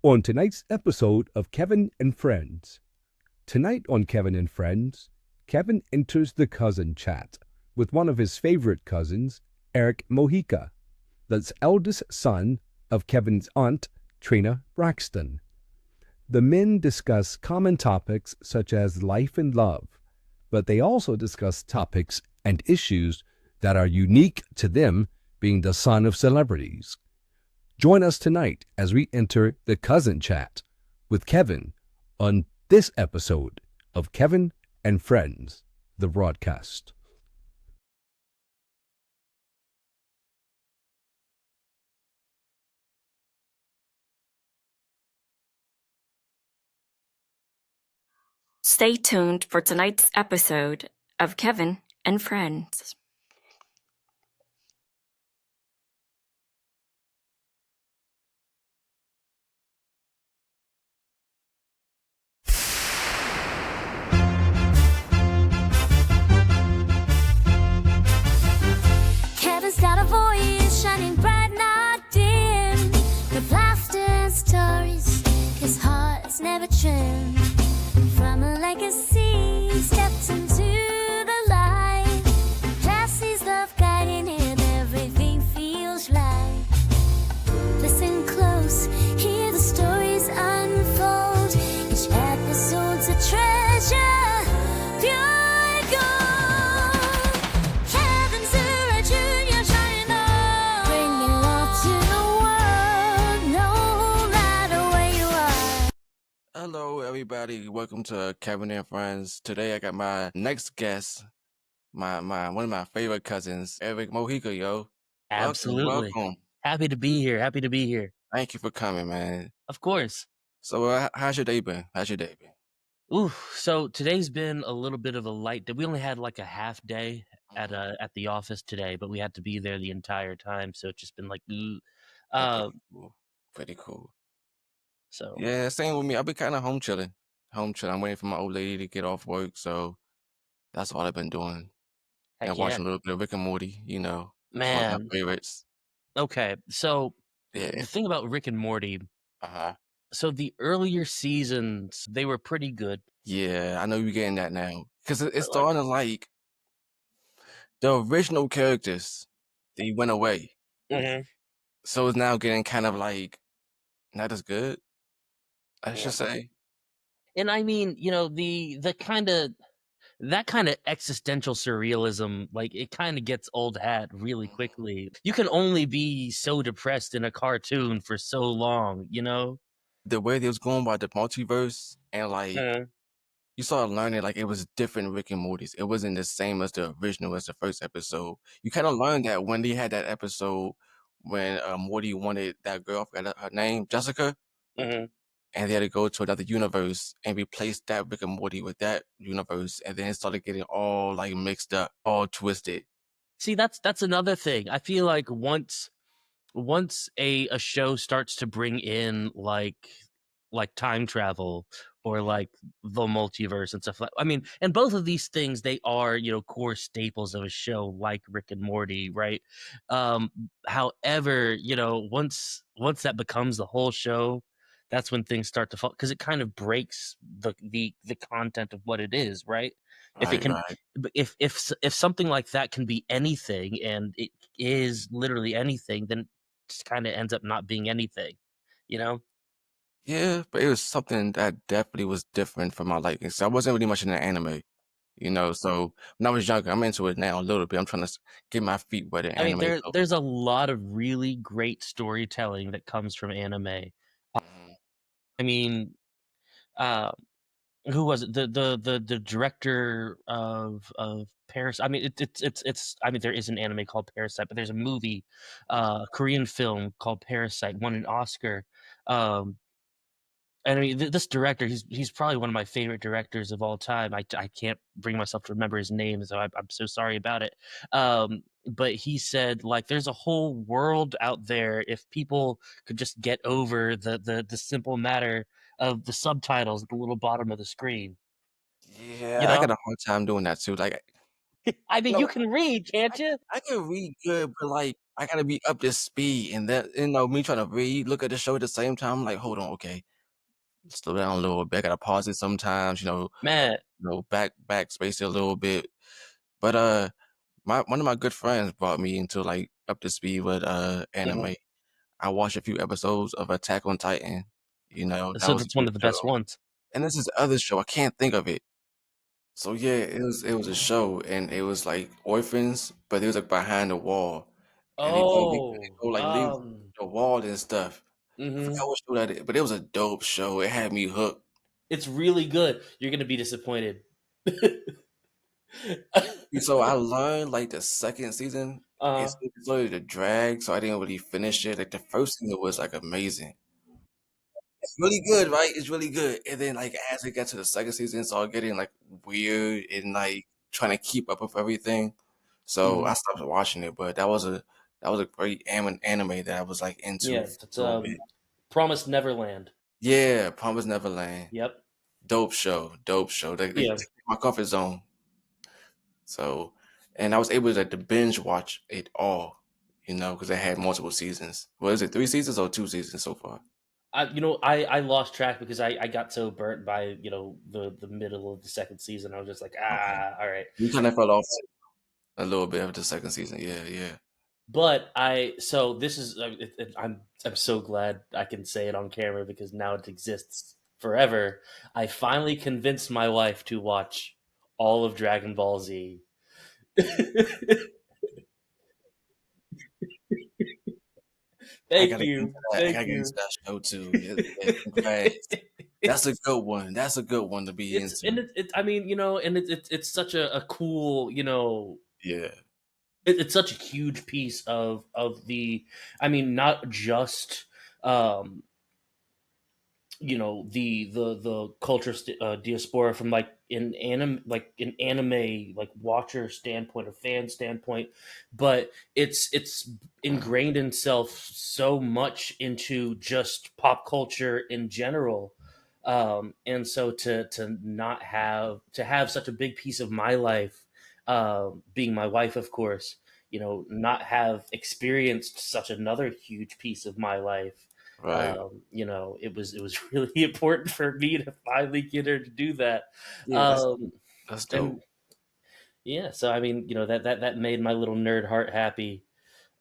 on tonight's episode of Kevin and Friends. Tonight on Kevin and Friends, Kevin enters the cousin chat with one of his favorite cousins, Eric Mojica, the eldest son of Kevin's aunt, Trina Braxton. The men discuss common topics such as life and love, but they also discuss topics and issues that are unique to them being the son of celebrities. Join us tonight as we enter the cousin chat with Kevin on this episode of Kevin and Friends, the broadcast. Stay tuned for tonight's episode of Kevin and Friends. Kevin's got a voice shining bright, not dim. With laughter and stories, his heart's never trimmed. From a legacy, steps into the light. Jesse's love guiding him, everything feels right. Listen close, hear the stories unfold. Each episode's a treasure, pure gold. Kevin's a junior shining on, bringing love to the world, no matter where you are. Hello, everybody. Welcome to Kevin and Friends. Today, I got my next guest, my one of my favorite cousins, Eric Mojica, yo. Absolutely. Welcome. Happy to be here. Happy to be here. Thank you for coming, man. Of course. So, how's your day been? Ooh, so today's been a little bit of a light day. We only had like a half day at the office today, but we had to be there the entire time, so it's just been like Okay, cool. Pretty cool. So Yeah, same with me. I've been kind of home chilling. I'm waiting for my old lady to get off work, so that's all I've been doing. heck And yeah. watching a little bit of Rick and Morty, one of my Man. favorites. Okay. So the Yeah. thing about Rick and Morty, so the earlier seasons, they were pretty good. Yeah, I know you're getting that now. Because it's starting to like the original characters, they went away. Mhm. So it's now getting kind of like not as good, I Yeah. should say. And I mean, the kind of that kind of existential surrealism, like it kind of gets old hat really quickly. You can only be so depressed in a cartoon for so long, you know? The way they was going by the multiverse and like Mhm. you started learning like it was different Rick and Morty's. It wasn't the same as the original as the first episode. You kind of learned that when they had that episode when Morty wanted that girl, I forgot her name, Jessica, Mhm. and they had to go to another universe and replace that Rick and Morty with that universe, and then it started getting all like mixed up, all twisted. See, that's another thing. I feel like once a show starts to bring in like time travel or like the multiverse and stuff like, I mean, and both of these things, they are, core staples of a show like Rick and Morty, right? However, once that becomes the whole show, that's when things start to fall because it kind of breaks the content of what it is, right? If it Right, can, right. but if something like that can be anything and it is literally anything, then just kind of ends up not being anything, you know? Yeah, but it was something that definitely was different from my liking. So I wasn't really much into anime. So when I was younger, I'm into it now a little bit. I'm trying to get my feet wet in I mean, anime. So, there's a lot of really great storytelling that comes from anime. mhm. I mean, uh, who was it? The director of Paris. I mean, it's. I mean, there is an anime called Parasite, but there's a movie, Korean film called Parasite, won an Oscar. Um, And I mean, this director, he's probably one of my favorite directors of all time. I can't bring myself to remember his name, so I'm so sorry about it. But he said, like, there's a whole world out there if people could just get over the simple matter of the subtitles at the little bottom of the screen. You Yeah, I got know, a hard time doing that too. Like, I mean, you no, can read, can't I you? I can read good, but like I gotta be up to speed, and that me trying to read, look at the show at the same time, I'm like, "Hold on, okay, slow down a little bit, I gotta pause it sometimes, Man, backspace it a little bit." But, my one of my good friends brought me into, like, up to speed with, mhm. anime. I watched a few episodes of Attack on Titan, that So was a that's one good of the best show. ones. And there's this other show, I can't think of it. So, yeah, it was a show, and it was, like, orphans, but it was, like, behind the wall, and Oh, like, leave the wall and stuff. I mhm. forgot what show that is, but it was a dope show, it had me hooked. It's really good. You're gonna be disappointed. And so I learned, like, the 2nd season, Uh, it started to drag, so I didn't really finish it, like, the 1st season was, like, amazing. It's really good, right? It's really good, and then, like, as it got to the 2nd season, it started getting, like, weird and, like, trying to keep up with everything, so I mhm. stopped watching it, but that was a great anime that I was, like, into Yeah, for that's a little bit. Promised Neverland. Yeah, Promised Neverland. Yep. Dope show, dope show. They Yeah. took my comfort zone, so and I was able to binge watch it all, because it had multiple seasons. What is it, 3 seasons or 2 seasons so far? I lost track because I got so burnt by the middle of the second season. I was just like, Okay. all right. You kinda fell off a little bit of the 2nd season. Yeah, yeah. But so this is I'm so glad I can say it on camera because now it exists forever. I finally convinced my wife to watch all of Dragon Ball Z. I gotta Thank get into you, that. I thank gotta get into you. that show too. Yeah, yeah, congrats. That's a it's good one. That's a good one to be it's and into. it I mean and it's such a cool Yeah, it's such a huge piece of the I mean not just um the culture diaspora from like an anime like watcher standpoint or fan standpoint, but it's ingrained itself so much into just pop culture in general. And so to not have such a big piece of my life, being my wife of course, not have experienced such another huge piece of my life. right. It was really important for me to finally get her to do that. Yeah, Um, that's dope. and yeah, so I mean, that made my little nerd heart happy.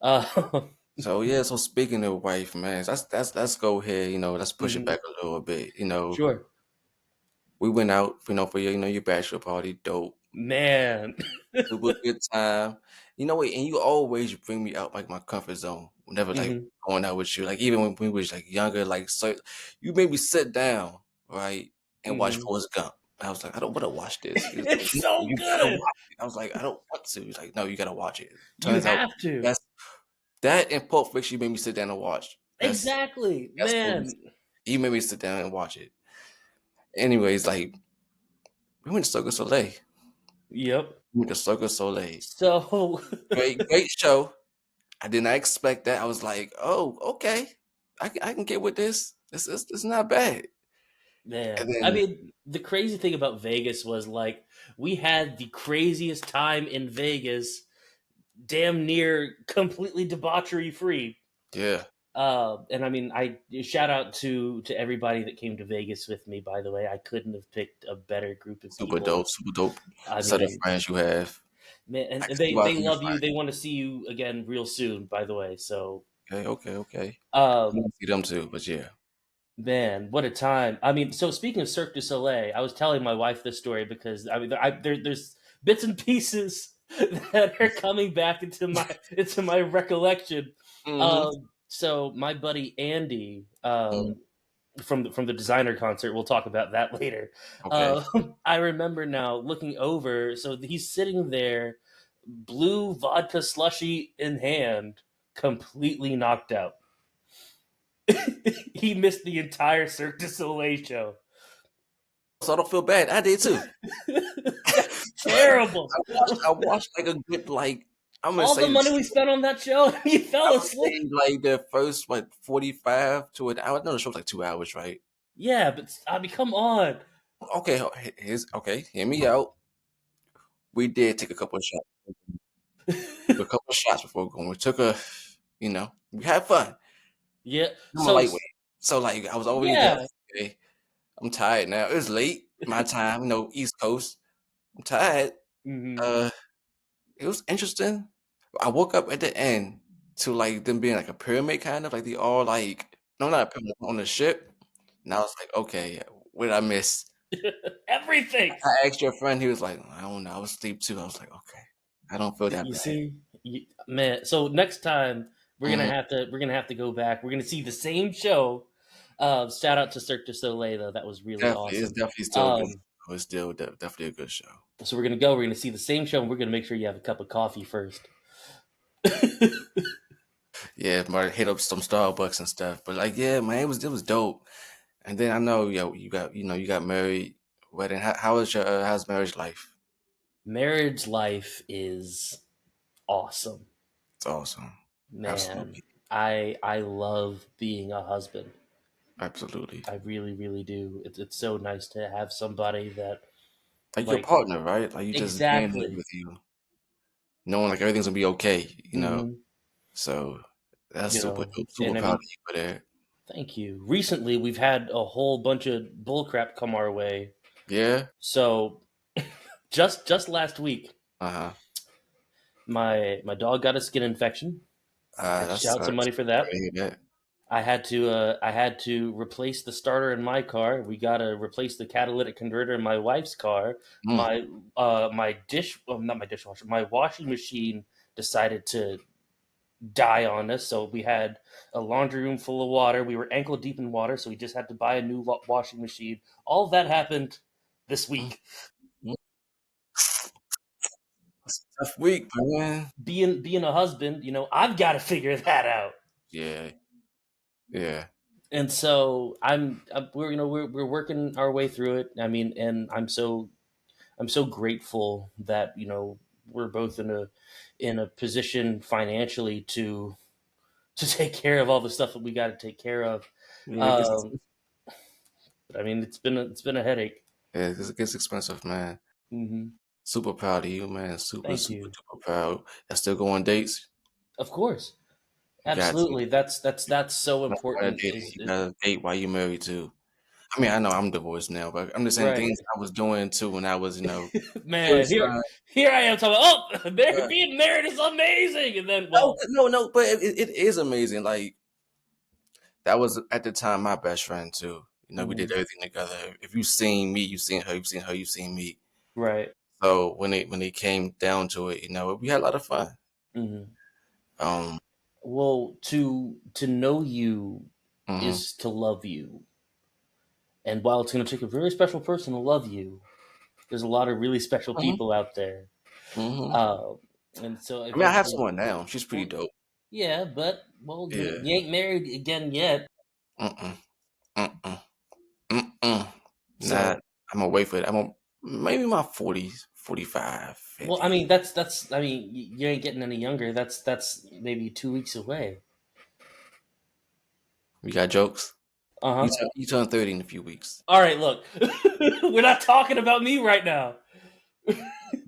Uh, So yeah, so speaking of wife, man, let's go ahead. Let's push it mhm, back a little bit. sure, We went out, for your bachelor party, dope. man. Super good time. You know what? And you always bring me out like my comfort zone whenever like hmm going out with you. Like even when we was like younger, like so you made me sit down, right, and watch hmm Forrest Gump. I was like, I don't want to watch this. He was like, It's no, so you gotta good. watch it. I was like, I don't want to. He's like, no, you gotta watch it. You Turns out have to. that's that and Pulp Fiction made me sit down and watch. Exactly, That's movies. man. He made me sit down and watch it. Anyways, like we went to Cirque du Soleil. Yep. We went to Cirque du Soleil. So, Great, great show. I did not expect that. I was like, "Oh, okay. I can get with this. It's not bad." And man, I then mean, the crazy thing about Vegas was like we had the craziest time in Vegas, damn near completely debauchery free. yeah, And I mean, I shout out to everybody that came to Vegas with me. By the way, I couldn't have picked a better group of people. super dope I set of mean, friends you have. man, I and can see they why they you're love you. friends. They want to see you again real soon. By the way, so Okay, okay, okay. I um, wanna see them too, but yeah. man, what a time! I mean, so speaking of Cirque du Soleil, I was telling my wife this story because I mean, there's bits and pieces that are coming back into my recollection. Mhm, So my buddy Andy, mhm, from the designer concert, we'll talk about that later. okay. I remember now looking over, so he's sitting there, blue vodka slushy in hand, completely knocked out. He missed the entire Cirque du Soleil show. So I don't feel bad. I did too. That's terrible. I watched like a good like I'm gonna All the say money this. we spent on that show, and he I fell would asleep. say like the first 45 to an hour. No, the show's like 2 hours, right? Yeah, but I mean, come on. Okay, hear me out. We did take a couple of shots. Took a couple of shots before going. We took a, we had fun. Yeah. I'm a So lightweight. So, like, I was already there. yeah. Okay, I'm tired now. It's late, my time, East Coast. I'm tired. Hmm. Uh, it was interesting. I woke up at the end to, like, them being like a pyramid kind of, like, they all, like, no, not a pyramid, on the ship. And I was like, okay, what did I miss? Everything. I asked your friend, he was like, I don't know, I was asleep too. I was like, okay, I don't feel that You bad. see, man. So next time Mhm. we're gonna have to go back. We're gonna see the same show. Shout out to Cirque du Soleil though. That was really Definitely, it's awesome. definitely still a good. Um, It's still definitely a good show. so we're gonna go. We're gonna see the same show, and we're gonna make sure you have a cup of coffee first. Yeah, might hit up some Starbucks and stuff. But like, yeah, man, it was dope. And then I know, you got married, wedding. How was your how's marriage life? Marriage life is awesome, It's awesome. man. Absolutely, I love being a husband. absolutely. I really, really do. It's so nice to have somebody that Like your like partner, right? Like you just being there exactly. with you, knowing like everything's gonna be okay. Hmm. So that's super super And I proud of mean, you for that. thank you. Recently, we've had a whole bunch of bullcrap come our way. Yeah. So just last week, Uh-huh. my dog got a skin infection. I That dished out some sucks. money for Sorry that. to hear that. I had to replace the starter in my car. We got to replace the catalytic converter in my wife's car. Mm. Not my dishwasher, my washing machine decided to die on us. So we had a laundry room full of water. We were ankle deep in water, so we just had to buy a new washing machine. All of that happened this Mm. week. Mm. It's a tough week, man. Being a husband, I've got to figure that out. Yeah. Yeah. And so we're working our way through it. I mean, and I'm so grateful that we're both in a position financially to take care of all the stuff that we got to take care of. Yeah, it gets Um, expensive. but I mean, it's been a headache. Yeah, it gets expensive, man. Hmm. Super proud of you, man. Super, Thank super you. duper proud. I still go on dates. Of course, You got to. absolutely. That's so Not going on important. dating. You gotta date while you're married too. I mean, I know I'm divorced now, but I'm just saying Right, things I was doing too when I was, man. first Here I am talking. Oh, uh, being married is amazing, and then no, no, but it is amazing. Like that was at the time my best friend too. We did mhm, everything together. If you've seen me, you've seen her. You've seen her. You've seen me. right. So when it came down to it, we had a lot of fun. Hmm. Um, Well, to know you mhm, is to love you, and while it's going to take a very special person to love you, there's a lot of really special mhm, people out there. mhm. Uh, and so I mean, I have eventually, someone now. She's pretty well, dope. yeah, but well, Yeah. you ain't married again yet. Mm-mm. Mm-mm. Mm-mm. Not. So, I'm gonna wait for it. Maybe my 40s, 45, well, I 50. mean, I mean, you ain't getting any younger. That's maybe 2 weeks away. We got jokes. Uh You huh. turn, you turn 30 in a few weeks. All right, look, we're not talking about me right now.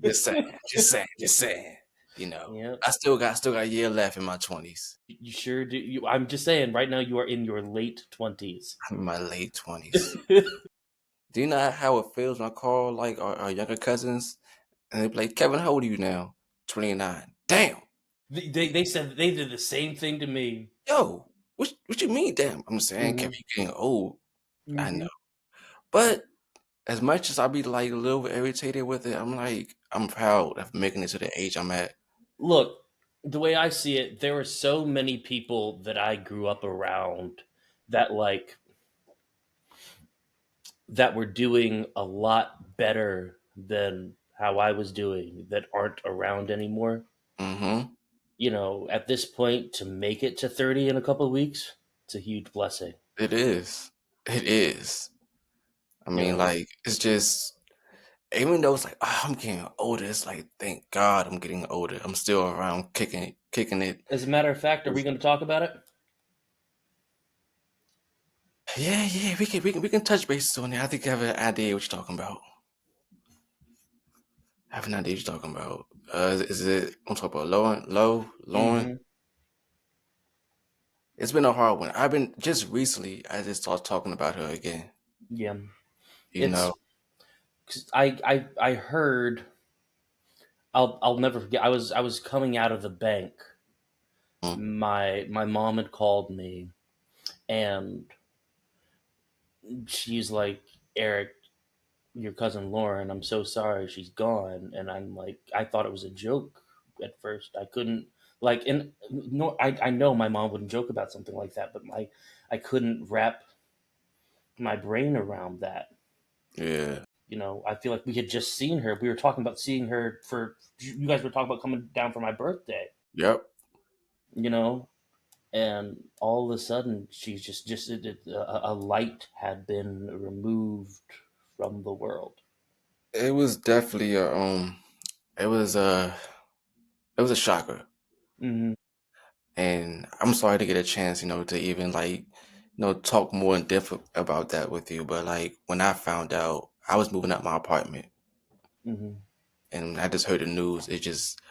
Just saying. Just saying. Just saying. Yeah, I still got a year left in my 20s. you sure do. I'm just saying, right now you are in your late 20s. I'm in my late 20s. Do you know how it feels when I call like our younger cousins and they be like, Kevin, how old are you now? 29. Damn. They said they did the same thing to me. Yo, what you mean, damn? I'm saying, Kevin, Hmm. you're getting old. I know. Hmm. But as much as I be like a little bit irritated with it, I'm like, I'm proud of making it to the age I'm at. Look, the way I see it, there were so many people that I grew up around that that were doing a lot better than how I was doing that aren't around anymore. Mm-hmm. At this point, to make it to 30 in a couple of weeks, it's a huge blessing. It is. It is. I You mean, know, like, it's just, even though it's like, I'm getting older, it's like, thank God I'm getting older. I'm still around kicking it. as a matter of fact, are we going to talk about it? Yeah, yeah, we can touch bases on it. I think I have an idea what you're talking about. I have an idea what you're talking about. Is it? I'm talking about Lauren. Mm-hmm. It's been a hard one. I've been just recently. I just started talking about her again. Yeah. You know. It's 'cause I heard. I'll never forget. I was coming out of the bank. Mm. My mom had called me, and she's like, "Eric, your cousin Lauren, I'm so sorry she's gone." And I'm like, I thought it was a joke at first. I couldn't like, and no, I know my mom wouldn't joke about something like that, but I couldn't wrap my brain around that. Yeah. I feel like we had just seen her. We were talking about seeing her for, you guys were talking about coming down for my birthday, Yep. you know, and all of a sudden she's a light had been removed from the world. It was definitely a It was a. It was a shocker, Hmm. and I'm sorry to get a chance, to even talk more in depth about that with you. But like when I found out, I was moving out my apartment, Hmm. and I just heard the news.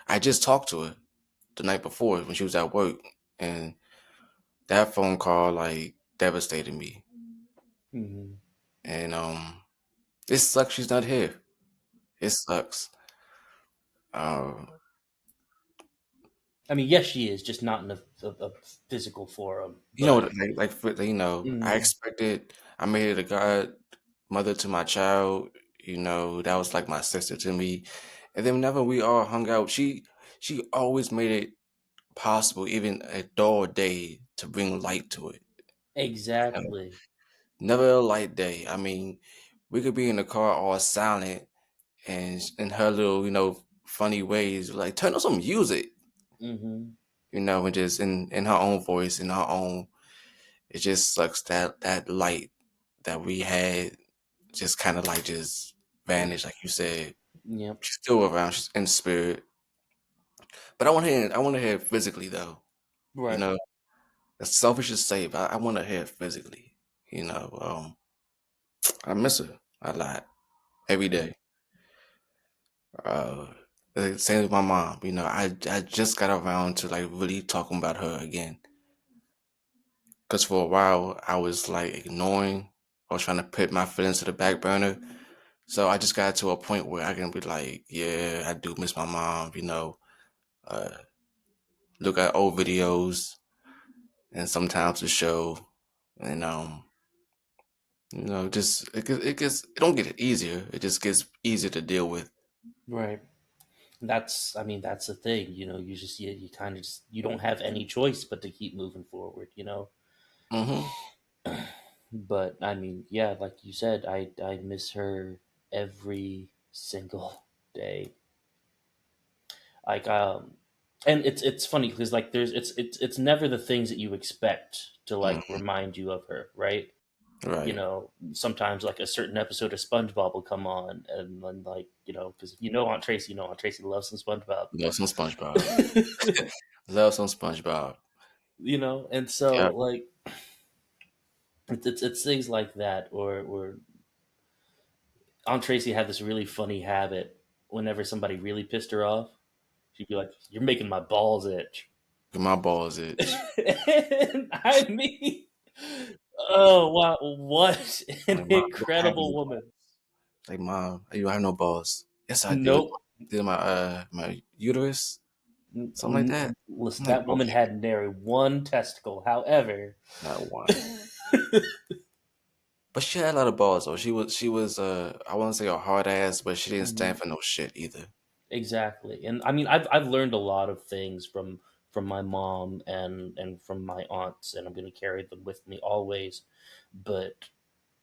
I just talked to her the night before when she was at work, and that phone call like devastated me. Hmm. And it sucks she's not here. It sucks. Uh, I mean, yes, she is, just not in a physical forum. you know, But I mm, expected. I made it a godmother to my child. That was like my sister to me. And then whenever we all hung out, she always made it possible, even a dull day, to bring light to it. You know, exactly. never a light day. I mean, we could be in the car all silent, and in her little, funny ways, like turn on some music, Hmm. and just in her own voice, in her own. It just sucks that light that we had just kind of like just vanished, like you said. Yep. She's still around, she's in spirit. But I want to hear it physically though. You Right. know, as selfish as say, but I want to hear it physically. I miss her a lot every Yeah. day. Uh, Same with my mom. I just got around to like really talking about her again. Because for a while I was like ignoring or trying to put my feelings to the back burner. So I just got to a point where I can be like, yeah, I do miss my mom, uh, look at old videos and sometimes the show, and just it don't get easier. It just gets easier to deal with. Right. I mean, that's the thing. You kind of just, you don't have any choice but to keep moving forward. Hmm. But I mean, yeah, like you said, I miss her every single day. Like and it's funny because like it's never the things that you expect to like Hmm. remind you of her, right? Right. Sometimes like a certain episode of SpongeBob will come on, and then like because Aunt Tracy loves some SpongeBob. Love some SpongeBob. Love some SpongeBob. And so Yeah. like it's things like that, or Aunt Tracy had this really funny habit. Whenever somebody really pissed her off, she'd be like, "You're making my balls itch." My balls itch. And I mean, oh wow, what an Like, mom, you don't have incredible no woman. balls. Like, mom, you don't have no balls. Yes, I do. Nope. Did my uterus, something like that. I'm Listen, like, that woman okay, had nary one testicle. However, not one. But she had a lot of balls though. She was I wouldn't say a hard ass, but she didn't stand for no shit either. exactly. And I mean, I've learned a lot of things from my mom and from my aunts, and I'm going to carry them with me always. But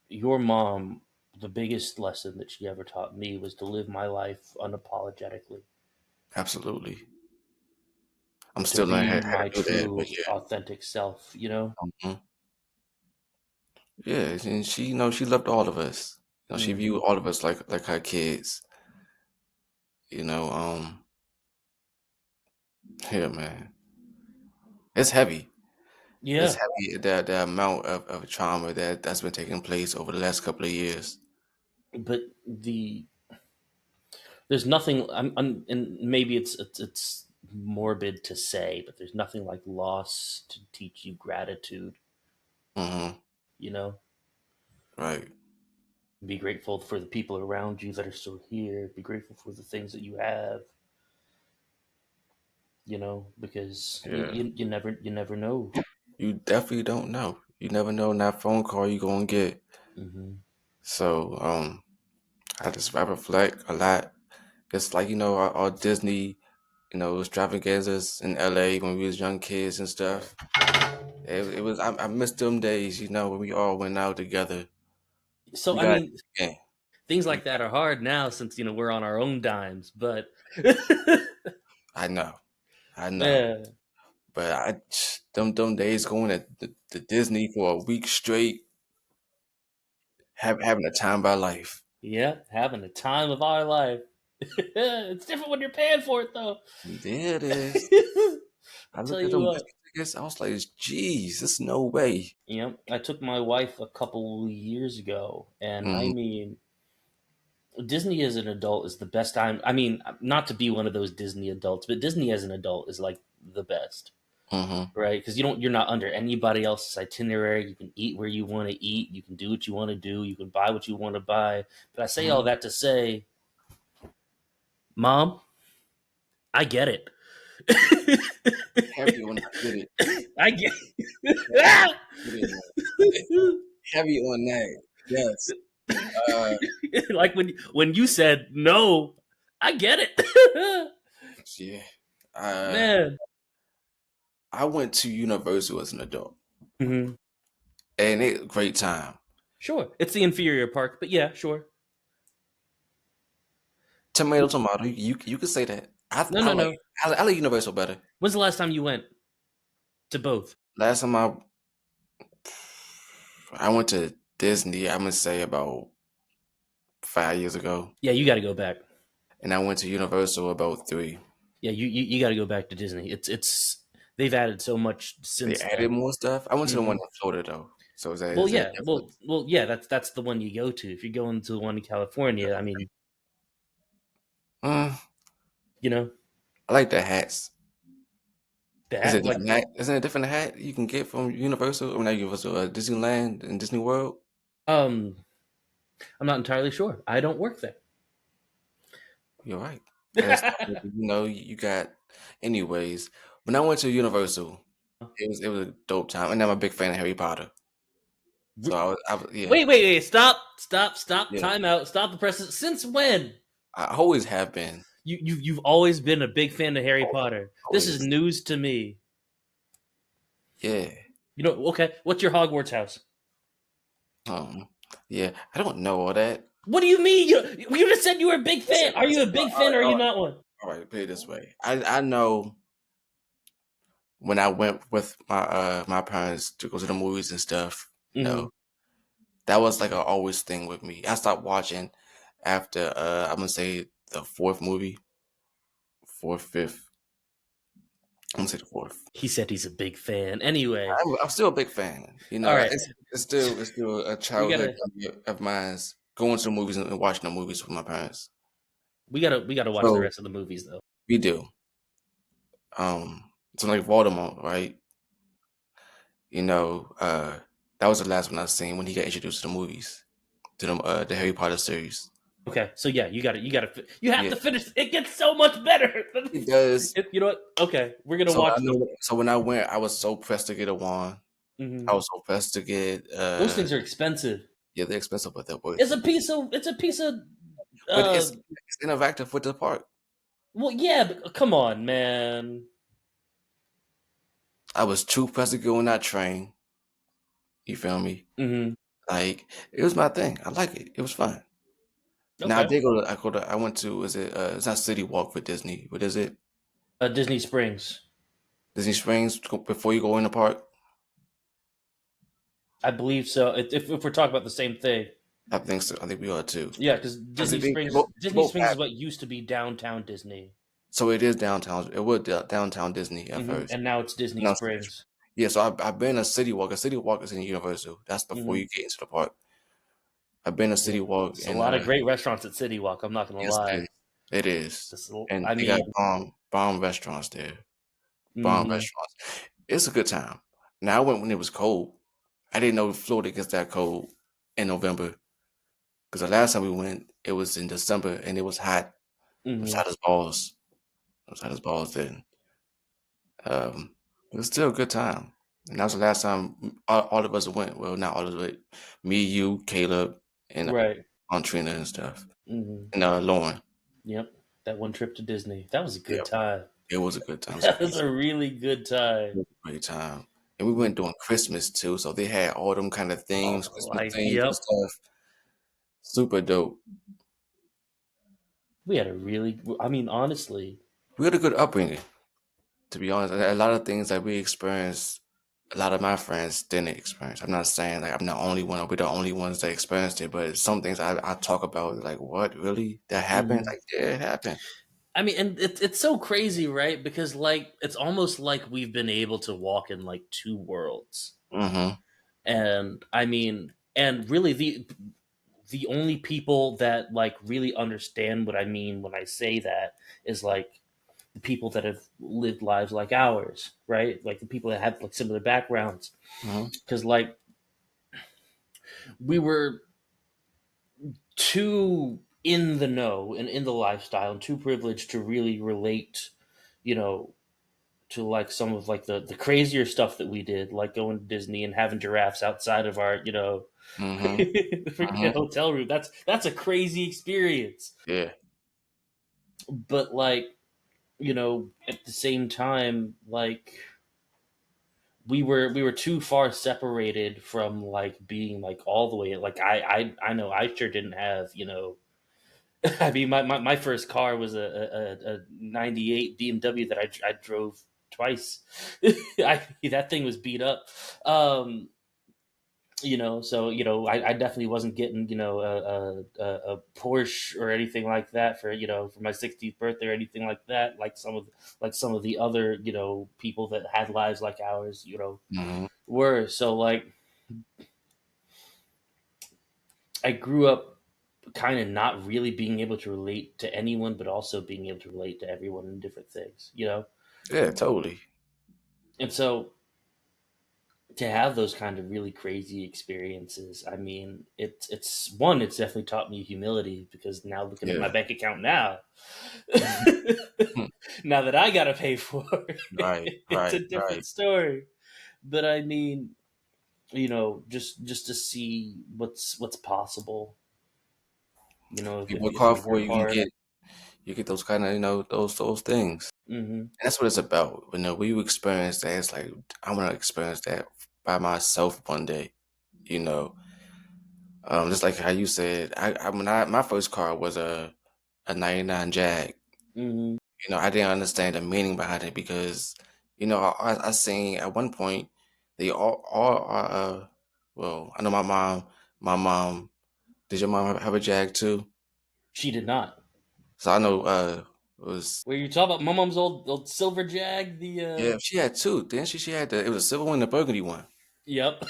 your mom, the biggest lesson that she ever taught me was to live my life unapologetically, Absolutely. I'm to still learning be how to my do that, but true, authentic self. yeah. Yeah, and she, she loved all of us. She Hmm. viewed all of us like her kids. You know, um, yeah, man. It's heavy. It's Yeah, heavy the amount of trauma that's been taking place over the last couple of years. but There's nothing. And maybe it's morbid to say, but there's nothing like loss to teach you gratitude. Mm-hmm. You know, Right. be grateful for the people around you that are still here. Be grateful for the things that you have. You know, because Yeah. you never know. You definitely don't know. You never know that phone call you're gonna get. Mm-hmm. So I reflect a lot. It's like, our Disney, extravaganzas in LA when we was young kids and stuff. It was I miss them days, when we all went out together. So We I got mean, yeah. things like that are hard now since we're on our own dimes. But I know. I know. yeah, But them days going to Disney for a week straight, having a time by life. yeah, having the time of our life. It's different when you're paying for it, though. There it is. I I tell looked at you them what. Disney tickets. I was like, geez, there's no way. I took my wife a couple years ago, and I Mm-hmm. mean, Disney as an adult is the best time. I mean, not to be one of those Disney adults, but Disney as an adult is like the best, Mm-hmm. right? Because you're not under anybody else's itinerary. You can eat where you want to eat. You can do what you want to do. You can buy what you want to buy. But I say all Mm-hmm. that to say, Mom, I get it. Heavy on that. Get it. I get Get it. Heavy on that. Yes. like when you said no, I get it. Yeah. Uh, Man. I went to Universal as an adult, Hmm. and it great time. Sure. It's the inferior park, but yeah, sure. Tomato. You could say that. No, no, no. I like Universal better. When's the last time you went to both? Last time I went to Disney, I'm gonna say about 5 years ago, Yeah, you got to go back. and I went to Universal about 3. Yeah, you got to go back to Disney. It's they've added so much They since added then. more stuff. I went to the one Hmm. in Florida though, so Well, is that yeah, different? yeah. That's the one you go to. If you're going to the one in California, I mean, Mm, you know, I like the hats. Is it that a like different hat? Isn't it a different hat you can get from Universal? I mean, not Universal, Disneyland and Disney World. um, I'm not entirely sure. I don't work there. You're right. And stuff like, you got. Anyways, when I went to Universal, it was a dope time, and I'm a big fan of Harry Potter. So yeah, Wait! Stop! yeah. Time out! Stop the presses. Since when? I always have been. You've always been a big fan of Harry Potter. This is Always, news to me. yeah. Okay. What's your Hogwarts house? Um, yeah. I don't know all that. What do you mean? You just said you were a big fan. Listen, Are you a listen. big All fan right, or are all you right, not one? all right. Put it this way. I know when I went with my parents to go to the movies and stuff. Hmm. That was like a always thing with me. I stopped watching after I'm gonna say the fourth movie, fourth, fifth. I'm gonna say the fourth. He said he's a big fan. Anyway, I'm still a big fan. all right. It's still a We childhood gotta memory of mine going to the movies and watching the movies with my parents. we gotta watch the So rest of the movies though. we do. So like Voldemort, right? You know, that was the last one I seen when he got introduced to the movies, to the Harry Potter series. Okay, so yeah, you have Yeah, to finish. It gets so much better. it does. You know what? Okay, we're gonna So I watch the. know. So when I went, I was so pressed to get a wand. I Mhm. was so pressed to get. Those things are expensive. Yeah, they're expensive, but they're worth It's it. a piece of. But Uh, it's interactive with the park. well, yeah, but come on, man. I was too pressed to go on that train. You feel me? Hmm. Like it was my thing. I like it. It was fun. Now I Okay. did go to. I went to. Is it? It's not City Walk for Disney. What is it? Disney Springs. Disney Springs before you go in the park. I believe so. If we're talking about the same thing, I think so. I think we are too. yeah, because Because they Disney both Springs is have. what used to be downtown Disney, So it is downtown. It was downtown Disney at first. and now it's Disney No, Springs. yeah. So I've been a City Walk. A City Walk is in Universal. That's before Hmm. you get into the park. I've been a Yeah, City Walk it's a and lot of great restaurants at City Walk. I'm not gonna yes, it lie. is. It is, This, and I they got mean, bomb restaurants there. Bomb hmm restaurants. It's a good time. Now I went when it was cold. I didn't know Florida gets that cold in November because the last time we went, it was in December and it was hot. It was hmm hot as balls. It was hot as balls then. Um, it was still a good time. And that was the last time all of us went. Well, not all of it. Me, you, Caleb, and right. Aunt Trina and stuff. hmm And Lauren. Yep. That one trip to Disney. That was a good Yep. time. It was a good time. It was a That great, was a really good it time. was a great time. And we went during Christmas too, so they had all them kind of themes, Oh, Christmas like, themes and yep. stuff. Super dope. We had a really, I mean, honestly, We had a good upbringing, to be honest. A lot of things that we experienced, a lot of my friends didn't experience. I'm not saying like I'm the only one or we're the only ones that experienced it, but some things I talk about like, what really that happened? mhm. Like, yeah, it happened. I mean, and it's so crazy, right? Because like it's almost like we've been able to walk in like two worlds, Mm-hmm. and I mean, and really the only people that like really understand what I mean when I say that is like the people that have lived lives like ours, right? Like the people that have like similar backgrounds, Mm-hmm. because like we were too in the know and in the lifestyle and too privileged to really relate, you know, to like some of like the crazier stuff that we did, like going to Disney and having giraffes outside of our, you know, Mm-hmm. freaking Mm-hmm. hotel room. That's a crazy experience. Yeah. But like, you know, at the same time, like we were too far separated from like being like all the way like I know I sure didn't have, you know, I mean, my first car was a 98 BMW that I drove twice. That thing was beat up. Um, you know, so, you know, I definitely wasn't getting, you know, a Porsche or anything like that for, you know, for my 60th birthday or anything like that. Like some of the other, you know, people that had lives like ours, you know, Mm-hmm. were. So like I grew up kind of not really being able to relate to anyone, but also being able to relate to everyone in different things, you know? Yeah, totally. And so to have those kind of really crazy experiences, I mean, it's one, it's definitely taught me humility because now looking at my Yeah. bank account now, now that I got to pay for Right, it, it's a right, different right. story. But I mean, you know, just to see what's possible, you know, You work if you hard for work it, hard. you get those kind of those things. Hmm And that's what it's about. You know, we experience that. It's like I want to experience that by myself one day. You know, just like how you said, my first car was a '99 Jag. hmm You know, I didn't understand the meaning behind it because, you know, I seen at one point they all are. Well, I know my mom. Did your mom have a Jag too? She did not. So I know it was. Were you talking about my mom's old silver Jag? The Yeah, she had two. Didn't she? She had it was a silver one and a burgundy one. yep.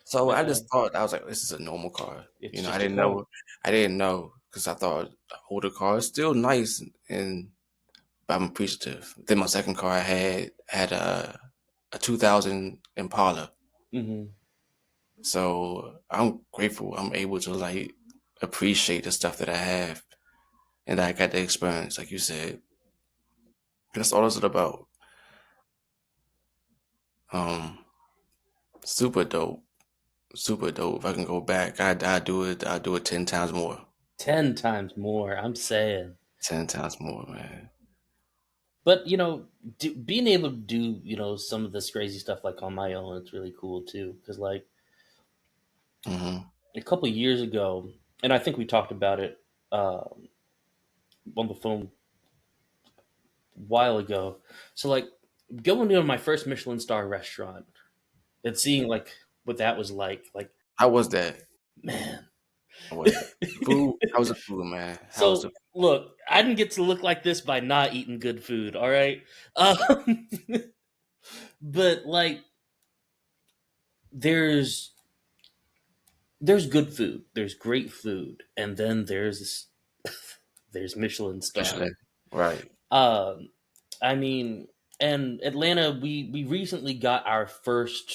So I just Man, thought I was like, this is a normal car. it's You know, just a car. I didn't know because I thought older car is still nice and but I'm appreciative. Then my second car I had a 2000 Impala. Hmm So I'm grateful I'm able to like appreciate the stuff that I have and that I got the experience, like you said. That's all it's about. Um, super dope. Super dope. If I can go back, I'd do it. I'd do it 10 times more. 10 times more. I'm saying. 10 times more, man. But you know, being able to do, you know, some of this crazy stuff like on my own, it's really cool too. Because like Hmm. a couple of years ago, and I think we talked about it on the phone a while ago. So like going to my first Michelin star restaurant and seeing like what that was like, How was that? man. How was that? Food? How was the food, man? How was the So look, I didn't get to look like this by not eating good food. All right, um, but like there's there's good food, there's great food, and then there's this, there's Michelin star. Michelin. Right. I mean, and Atlanta, we recently got our first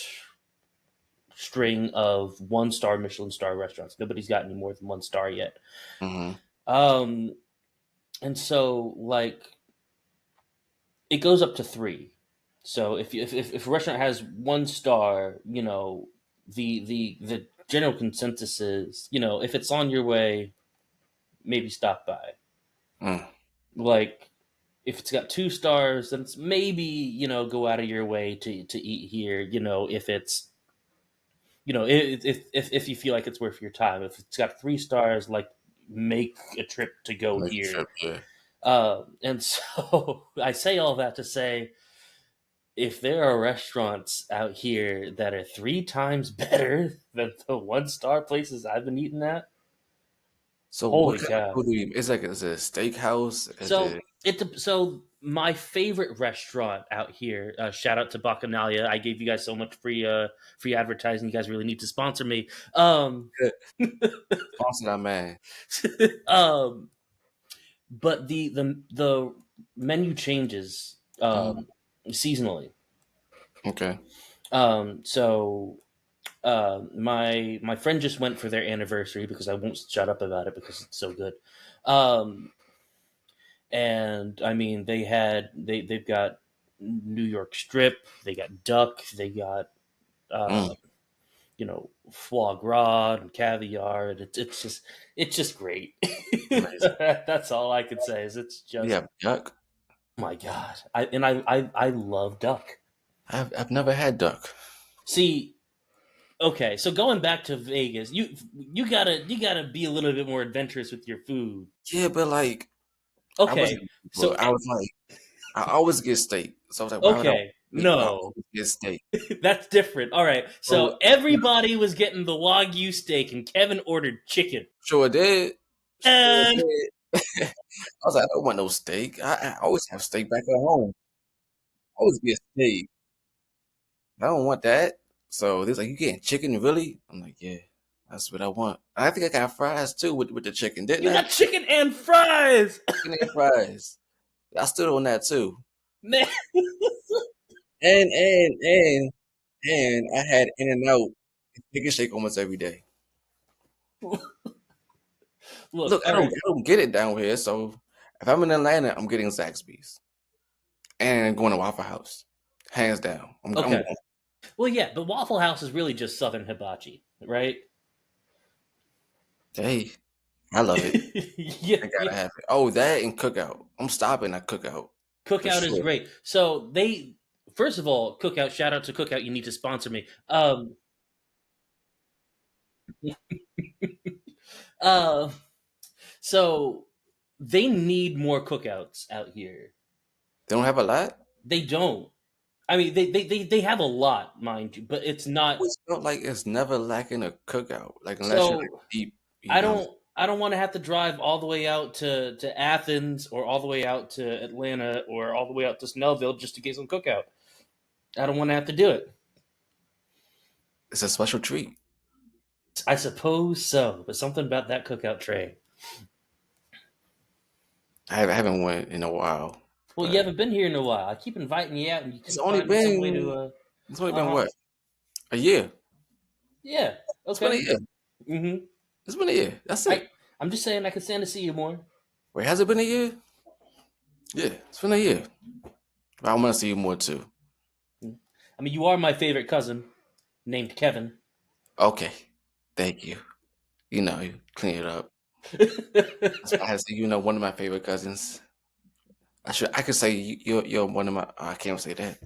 string of 1-star Michelin star restaurants. Nobody's got any more than 1 star yet. Mm-hmm. And so like it goes up to 3. So if a restaurant has 1 star, you know, the general consensus is, you know, if it's on your way, maybe stop by. Mm. Like if it's got 2 stars, then it's maybe, you know, go out of your way to eat here. You know, if it's, you know, if you feel like it's worth your time. If it's got 3 stars, like make a trip to go Make a here. trip, yeah. And so I say all that to say, if there are restaurants out here that are 3 times better than the 1-star places I've been eating at, So holy what kind cow! of food do you? It's like, is it a steakhouse? Is So it? so my favorite restaurant out here. Shout out to Bacchanalia. I gave you guys so much free advertising. You guys really need to sponsor me. Sponsor that man. Um, but the menu changes seasonally. Okay. So my friend just went for their anniversary because I won't shut up about it because it's so good. And I mean they've got New York strip, they got duck, they got you know, foie gras and caviar, and it's just great. That's all I can say is it's just We have duck. oh my god. I love duck. I've never had duck. See, okay, so going back to Vegas, you gotta be a little bit more adventurous with your food. Yeah, but like I Okay, wasn't. so I was like, I always get steak. So I was like, why would I okay, eat? I no, always get steak. that's different. All right, So so everybody was getting the Wagyu steak, and Kevin ordered chicken. sure did. Sure And did. I was like, I don't want no steak. I always have steak back at home. I always get steak. I don't want that. So they're like, you getting chicken, really? I'm like, yeah, that's what I want. I think I got fries too with the chicken, didn't you I? got chicken and fries, Chicken and fries. I stood on that too. man. And I had In and Out chicken shake almost every day. Look, Look, all right, I don't get it down here. So if I'm in Atlanta, I'm getting Zaxby's and going to Waffle House, hands down. I'm okay. going. Well, yeah, but Waffle House is really just Southern hibachi, right? Hey, I love it. Yeah, I gotta have it. Oh, that and Cookout. I'm stopping at Cookout for Cookout is sure. great. So they, first of all, Cookout. Shout out to Cookout. You need to sponsor me. Uh, so they need more cookouts out here. They don't have a lot. They don't. I mean, they have a lot, mind you, but it's I not. always felt like it's never lacking a cookout. Like unless you're like So deep, you I know. don't want to have to drive all the way out to Athens or all the way out to Atlanta or all the way out to Snellville just to get some cookout. I don't want to have to do it. It's a special treat. I suppose so, but something about that cookout tray. I haven't went in a while, Well, you but haven't been here in a while. I keep inviting you out, and you it's keep only finding some way been to. it's only been Uh, what, a year. yeah. It's been a Okay. year. Mm-hmm. It's been a year. That's it. I'm just saying I could stand to see you more. Wait, has it been a year? Yeah, it's been a year. I want to see you more too. I mean, you are my favorite cousin, named Kevin. Okay, thank you. You know, you clean it up. That's why I say, you know, one of my favorite cousins. I could say you're one of my. I can't say that.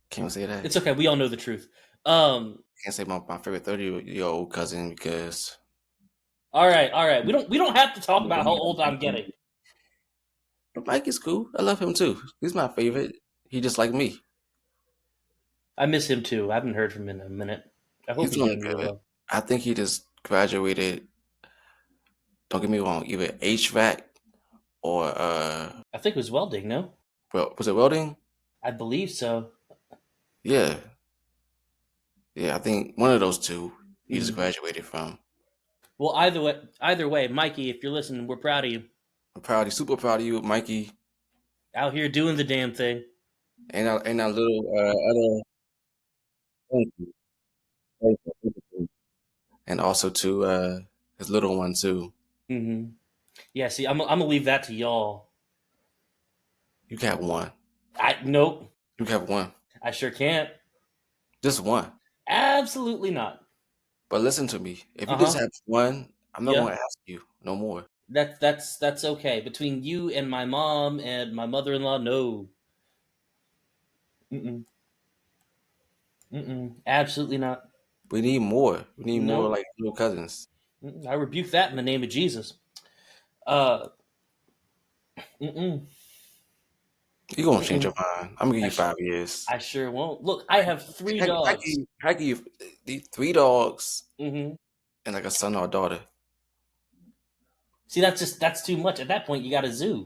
Can't say that. It's okay. We all know the truth. Can't say my favorite 30-year-old cousin because All right. We don't have to talk about how old I'm getting. but Mike is cool. I love him too. He's my favorite. He just like me. I miss him too. I haven't heard from him in a minute. I hope He's he's doing doing real good. well. I think he just graduated. Don't get me wrong. Either HVAC or I think it was welding. No, well, was it welding? I believe so. Yeah, yeah. I think one of those two he just graduated from. Well, either way, Mikey, if you're listening, we're proud of you. I'm proud of you, super proud of you, Mikey, Out here doing the damn thing. and our little other. Thank you, thank you. And also to his little one too. Mm-hmm. Yeah, see, I'm gonna leave that to y'all. You can have one. Nope, You can have one. I sure can't. Just one. Absolutely not. But listen to me. If you Uh just huh. have one, I'm not Yeah. gonna ask you no more. That's okay. Between you and my mom and my mother-in-law, no. Mm-mm. Mm-mm. Absolutely not. We need more. We need more Nope. like little cousins. Mm-mm. I rebuke that in the name of Jesus. Uh. Mm-mm. You gonna change Mm-mm. your mind. I'm gonna give I you sh- 5 years. I sure won't. Look, I have three I dogs. give you these 3 dogs Mm-hmm. and like a son or a daughter. See, that's too much. At that point, you got a zoo.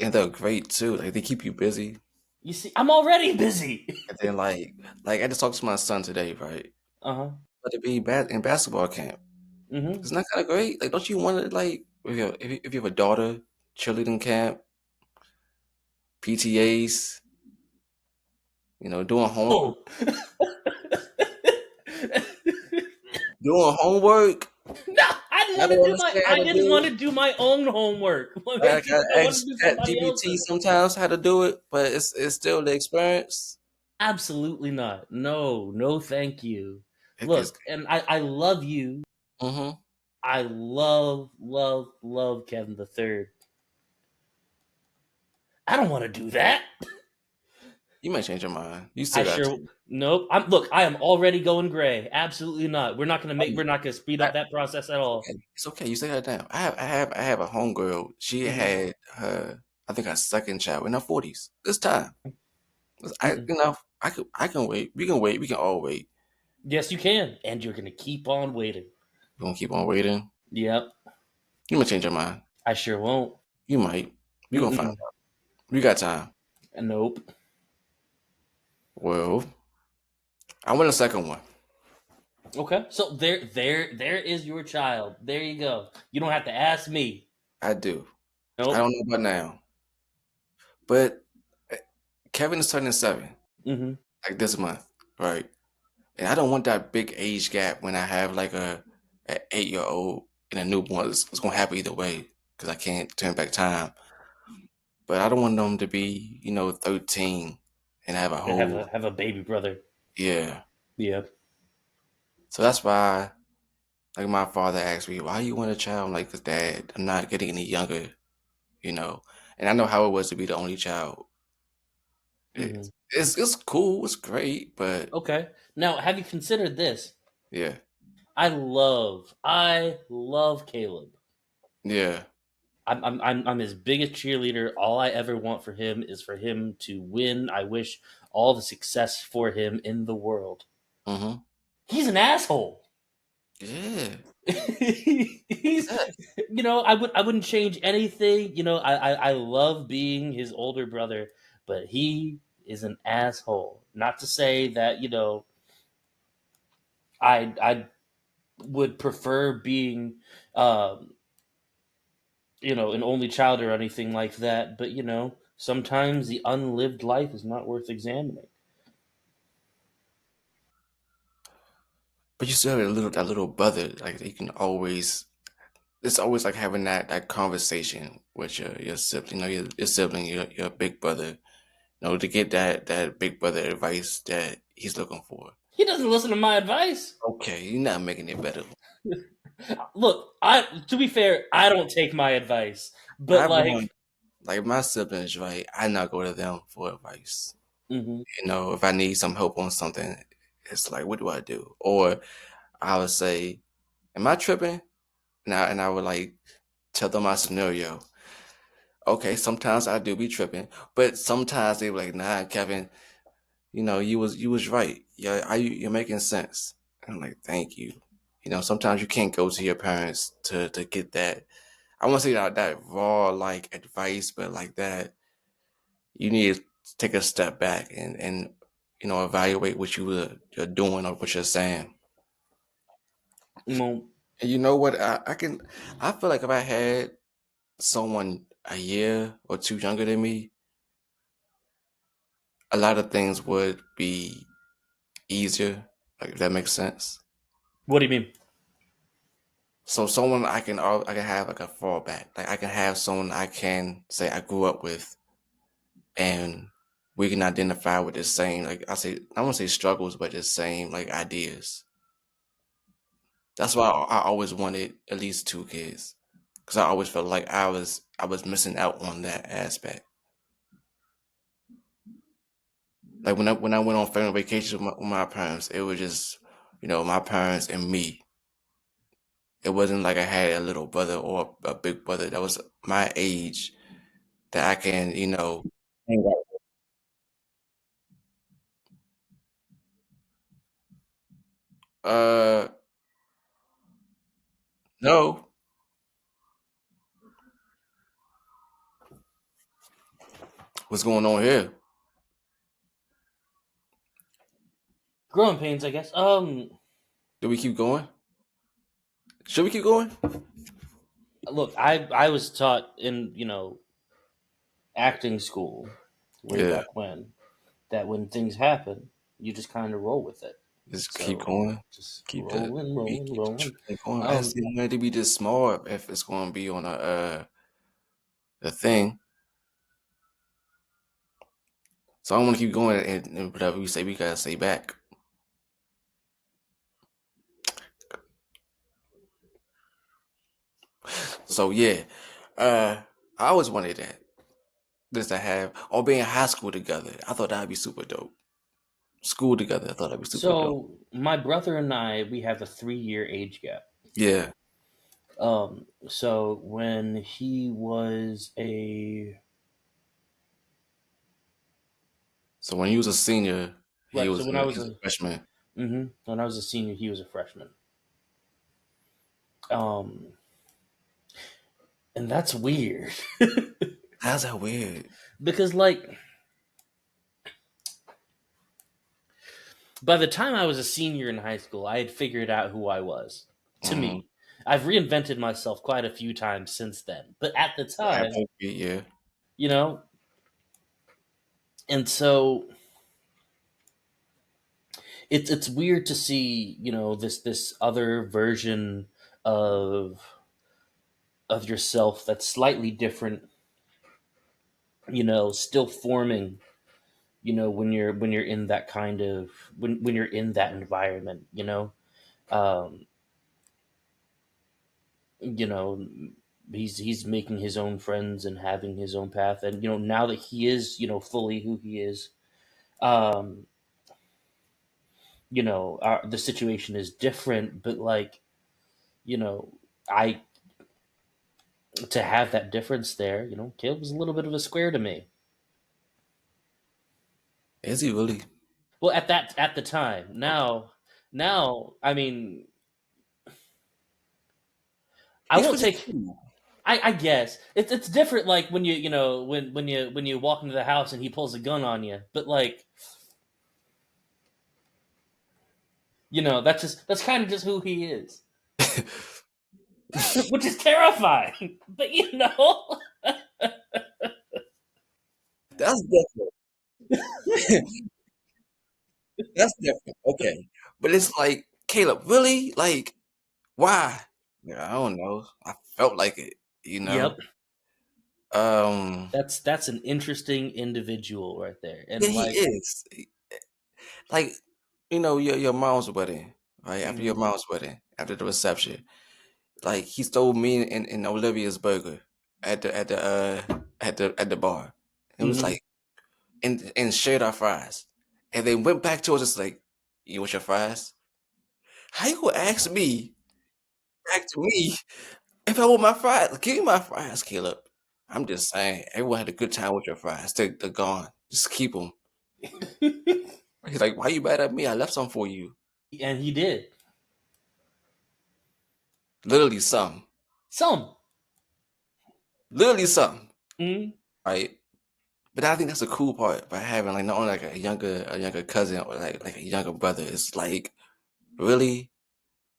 And they're great too. Like they keep you busy. You see, I'm already busy. And then like I just talked to my son today, right? Uh-huh. But to be in basketball camp. Mm-hmm. Isn't that kind of great? Like, don't you want to like if you have a daughter, cheerleading camp, PTAs, doing Oh. doing homework. No, I didn't I want to don't do my understand how I to didn't want do. to do my own homework. I Like I wanted ask to do somebody ChatGPT else's. sometimes how to do it, but it's still the experience. Absolutely not. No, no, thank you. It's Look, and I love you. mm-hmm. I love, love, love Kevin the Third. I don't want to do that. You might change your mind. You I still got sure to. nope. I am already going gray. Absolutely not. Hey, We're not gonna speed I, up that process at all. okay, it's okay. You say that down. I have a homegirl. She Mm-hmm. had her I think her second child in her 40s. This time, I Mm-mm. you know I can wait. We can wait. We can all wait. Yes, you can, and you're gonna keep on waiting. You gonna keep on waiting. Yep, You might change your mind. I sure won't. You might. We gonna find Mm-mm. out. We got time. Nope. Well, I want a second one. Okay, so there is your child. There you go. You don't have to ask me. I do. I Nope. don't know about now, but eh, Kevin is turning 7 Mm-hmm. like this month, right? And I don't want that big age gap when I have like a 8-year-old and a newborn. It's gonna happen either way because I can't turn back time. But I don't want them to be 13 and have a And whole have a baby brother. yeah. Yeah. So that's why like my father asked me, "Why you want a child?" I'm like, "Cause Dad, I'm not getting any younger, you know." And I know how it was to be the only child. Mm-hmm. It's cool, it's great, but Okay. Now, have you considered this? yeah, I love Caleb. yeah. I'm his biggest cheerleader. All I ever want for him is for him to win. I wish all the success for him in the world. Mm-hmm. He's an asshole. Yeah. He's Yeah. I wouldn't change anything. I love being his older brother, but he is an asshole. Not to say that, I would prefer being an only child or anything like that, but sometimes the unlived life is not worth examining. But you still have that little brother, like you can always it's always like having that conversation with your sibling, your sibling, your big brother, to get that big brother advice that he's looking for. He doesn't listen to my advice. Okay, you're not making it better. Look, I to be fair, I don't take my advice, but I've learned, like my siblings, right? I not go to them for advice. mhm. If I need some help on something, it's like, what do I do? Or I would say, am I tripping? And I would like tell them my scenario. Okay, sometimes I do be tripping, but sometimes they were like, nah, Kevin, you was right. Yeah, you're making sense. And I'm like, thank you. Sometimes you can't go to your parents to get that. I want to say that raw like advice, but like that, you need to take a step back and evaluate what you're doing or what you're saying. Well, And you know what? I feel like if I had someone a year or two younger than me, a lot of things would be easier. Like if that makes sense. What do you mean? So someone I can have like a fallback. Like I can have someone I can say I grew up with, and we can identify with the same, like I won't say struggles, but the same like ideas. That's why I always wanted at least two kids, because I always felt like I was missing out on that aspect. Like when I went on family vacation with my parents, it was just my parents and me. It wasn't like I had a little brother or a big brother that was my age that I can hang out. Uh, no, what's going on here? Growing pains, I guess. Do we keep going? Should we keep going? Look, I was taught in acting school way Yeah, back when that when things happen, you just kind of roll with it. just keep So going. just Keep the rolling, we rolling, keep the rolling. train going. I Um, just wanted to be this smart if it's going to be on a thing. So I want to keep going, and whatever we say, we gotta say back. So yeah, uh, I always wanted that. Just to have, or be in high school together. I thought that'd be super dope. School together, I thought that'd be super dope. so my brother and I, we have a 3-year age gap. Yeah. So when he was a So when he was a senior, he right, so was when a, I he was was a a freshman. when I was a senior, he was a freshman. Um, and that's weird How's that weird? because like by the time I was a senior in high school, I had figured out who I was. To Mm-hmm. me, I've reinvented myself quite a few times since then. But at the time, Yeah. you know, and so it's weird to see, this other version of yourself that's slightly different, still forming, when you're in that kind of when you're in that environment, Um, you know he's making his own friends and having his own path, and now that he is fully who he is, um the situation is different, but like you know I to have that difference there, Caleb was a little bit of a square to me. Is he really? Well, at the time. Now I mean, I He's won't really take cool. I guess it's different, like when when you walk into the house and he pulls a gun on you, but like that's kind of just who he is, which is terrifying. But That's different. That's different. Okay. But it's like, Caleb, really? Like, why? Yeah, I don't know. I felt like it, you know? yep, Um, that's an interesting individual right there, yeah, and he like, is. Like, your mom's wedding, right? After your mhm, mom's wedding, after the reception, like he stole me and Olivia's burger at the bar. It was mhm. like, and shared our fries, and then went back to us just like, you want your fries? How you gonna ask me back to me if I want my fries? Give me my fries, Caleb. I'm just saying, everyone had a good time with your fries. They're gone. Just keep them. He's like, why you mad at me? I left some for you. And he did Literally some. some. Literally some. Mhm. Right? But I think that's a cool part by having like not only like a younger cousin or like a younger brother. It's like, really?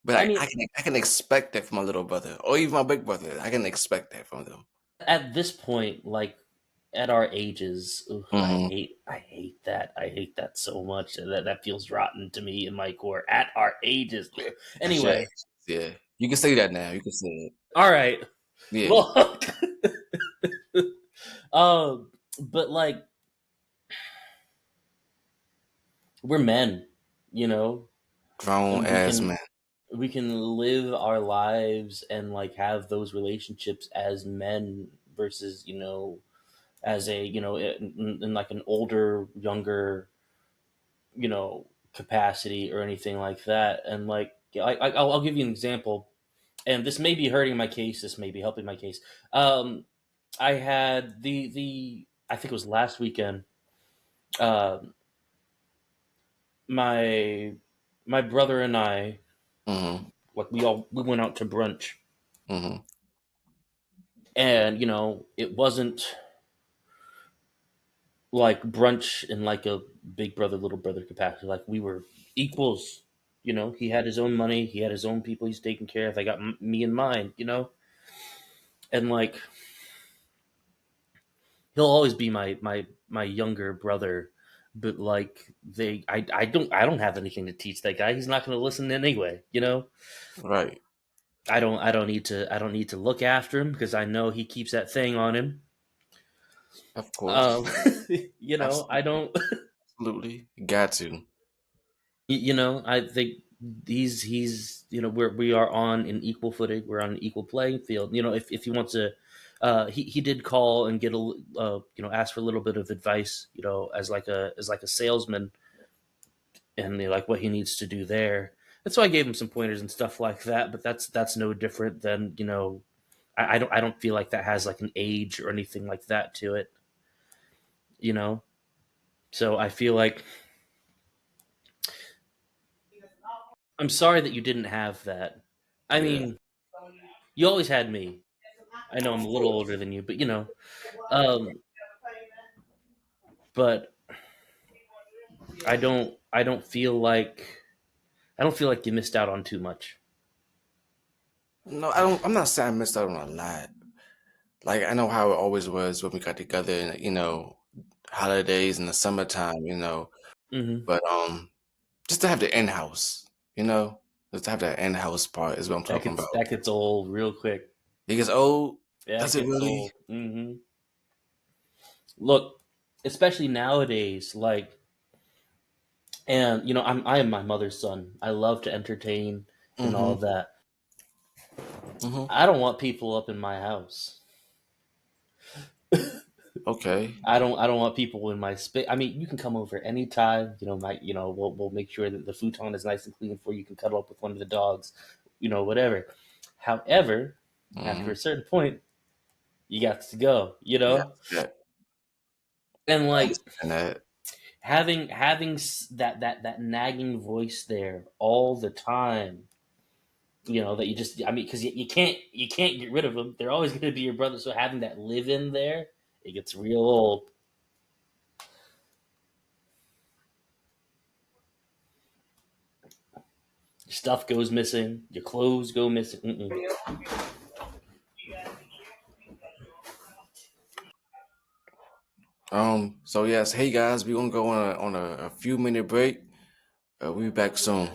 But I I, mean, I can expect that from my little brother or even my big brother. I can expect that from them. at this point, like at our ages, ugh, Hmm. I hate that. I hate that so much. That feels rotten to me in my core. At our ages. Ugh. That's your Anyway, age. Yeah. You can say that now. You can say it. all right. Yeah. Look, but like we're men, you know, Grown and ass man. we can live our lives and like have those relationships as men versus as a in like an older younger capacity or anything like that. And like I'll give you an example, and this may be hurting my case, this may be helping my case. I had the I think it was last weekend. um my my brother and I, Hmm. like, we went out to brunch, Hmm. and it wasn't like brunch in like a big brother little brother capacity. Like, we were equals. He had his own money, he had his own people he's taking care of. I got me and mine. And like, he'll always be my younger brother. But like, I don't have anything to teach that guy. He's not going to listen anyway. Right. I don't need to look after him because I know he keeps that thing on him. Of um course. I Absolutely. don't. Absolutely. Got to. I think he's we are on an equal footing. We're on an equal playing field. If he wants to, he did call and get ask for a little bit of advice, as like a salesman, and like what he needs to do there. And so I gave him some pointers and stuff like that. But that's no different than I don't feel like that has like an age or anything like that to it. You know, so I feel like I'm sorry that you didn't have that. I Yeah. mean, you always had me. I know I'm a little older than you, but um, but I don't feel like you missed out on too much. No, I don't. I'm not saying I missed out on a lot. Like I know how it always was when we got together, and holidays in the summertime. Hmm. But just to have the in house. You know, just to have that in house part is what I'm That talking gets about. that gets old real quick. He gets old. Yeah, it Does it gets really? old. Look, especially nowadays, like, and I am my mother's son. I love to entertain and all Mm-hmm. of that. Mm-hmm. I don't want people up in my house. Okay. I don't want people in my space. I mean, you can come over anytime. We'll make sure that the futon is nice and clean for you. You can cuddle up with one of the dogs, whatever. However, after Mm-hmm. a certain point, you got to go. Yeah. Yeah. And I like understand that. having that nagging voice there all the time. That you just, I mean, because you can't get rid of them. They're always going to be your brother. So having that live in there, it gets real old. Your stuff goes missing. Your clothes go missing. Mm-mm. So yes, hey guys, we're gonna go on a few minute break. We'll be back soon.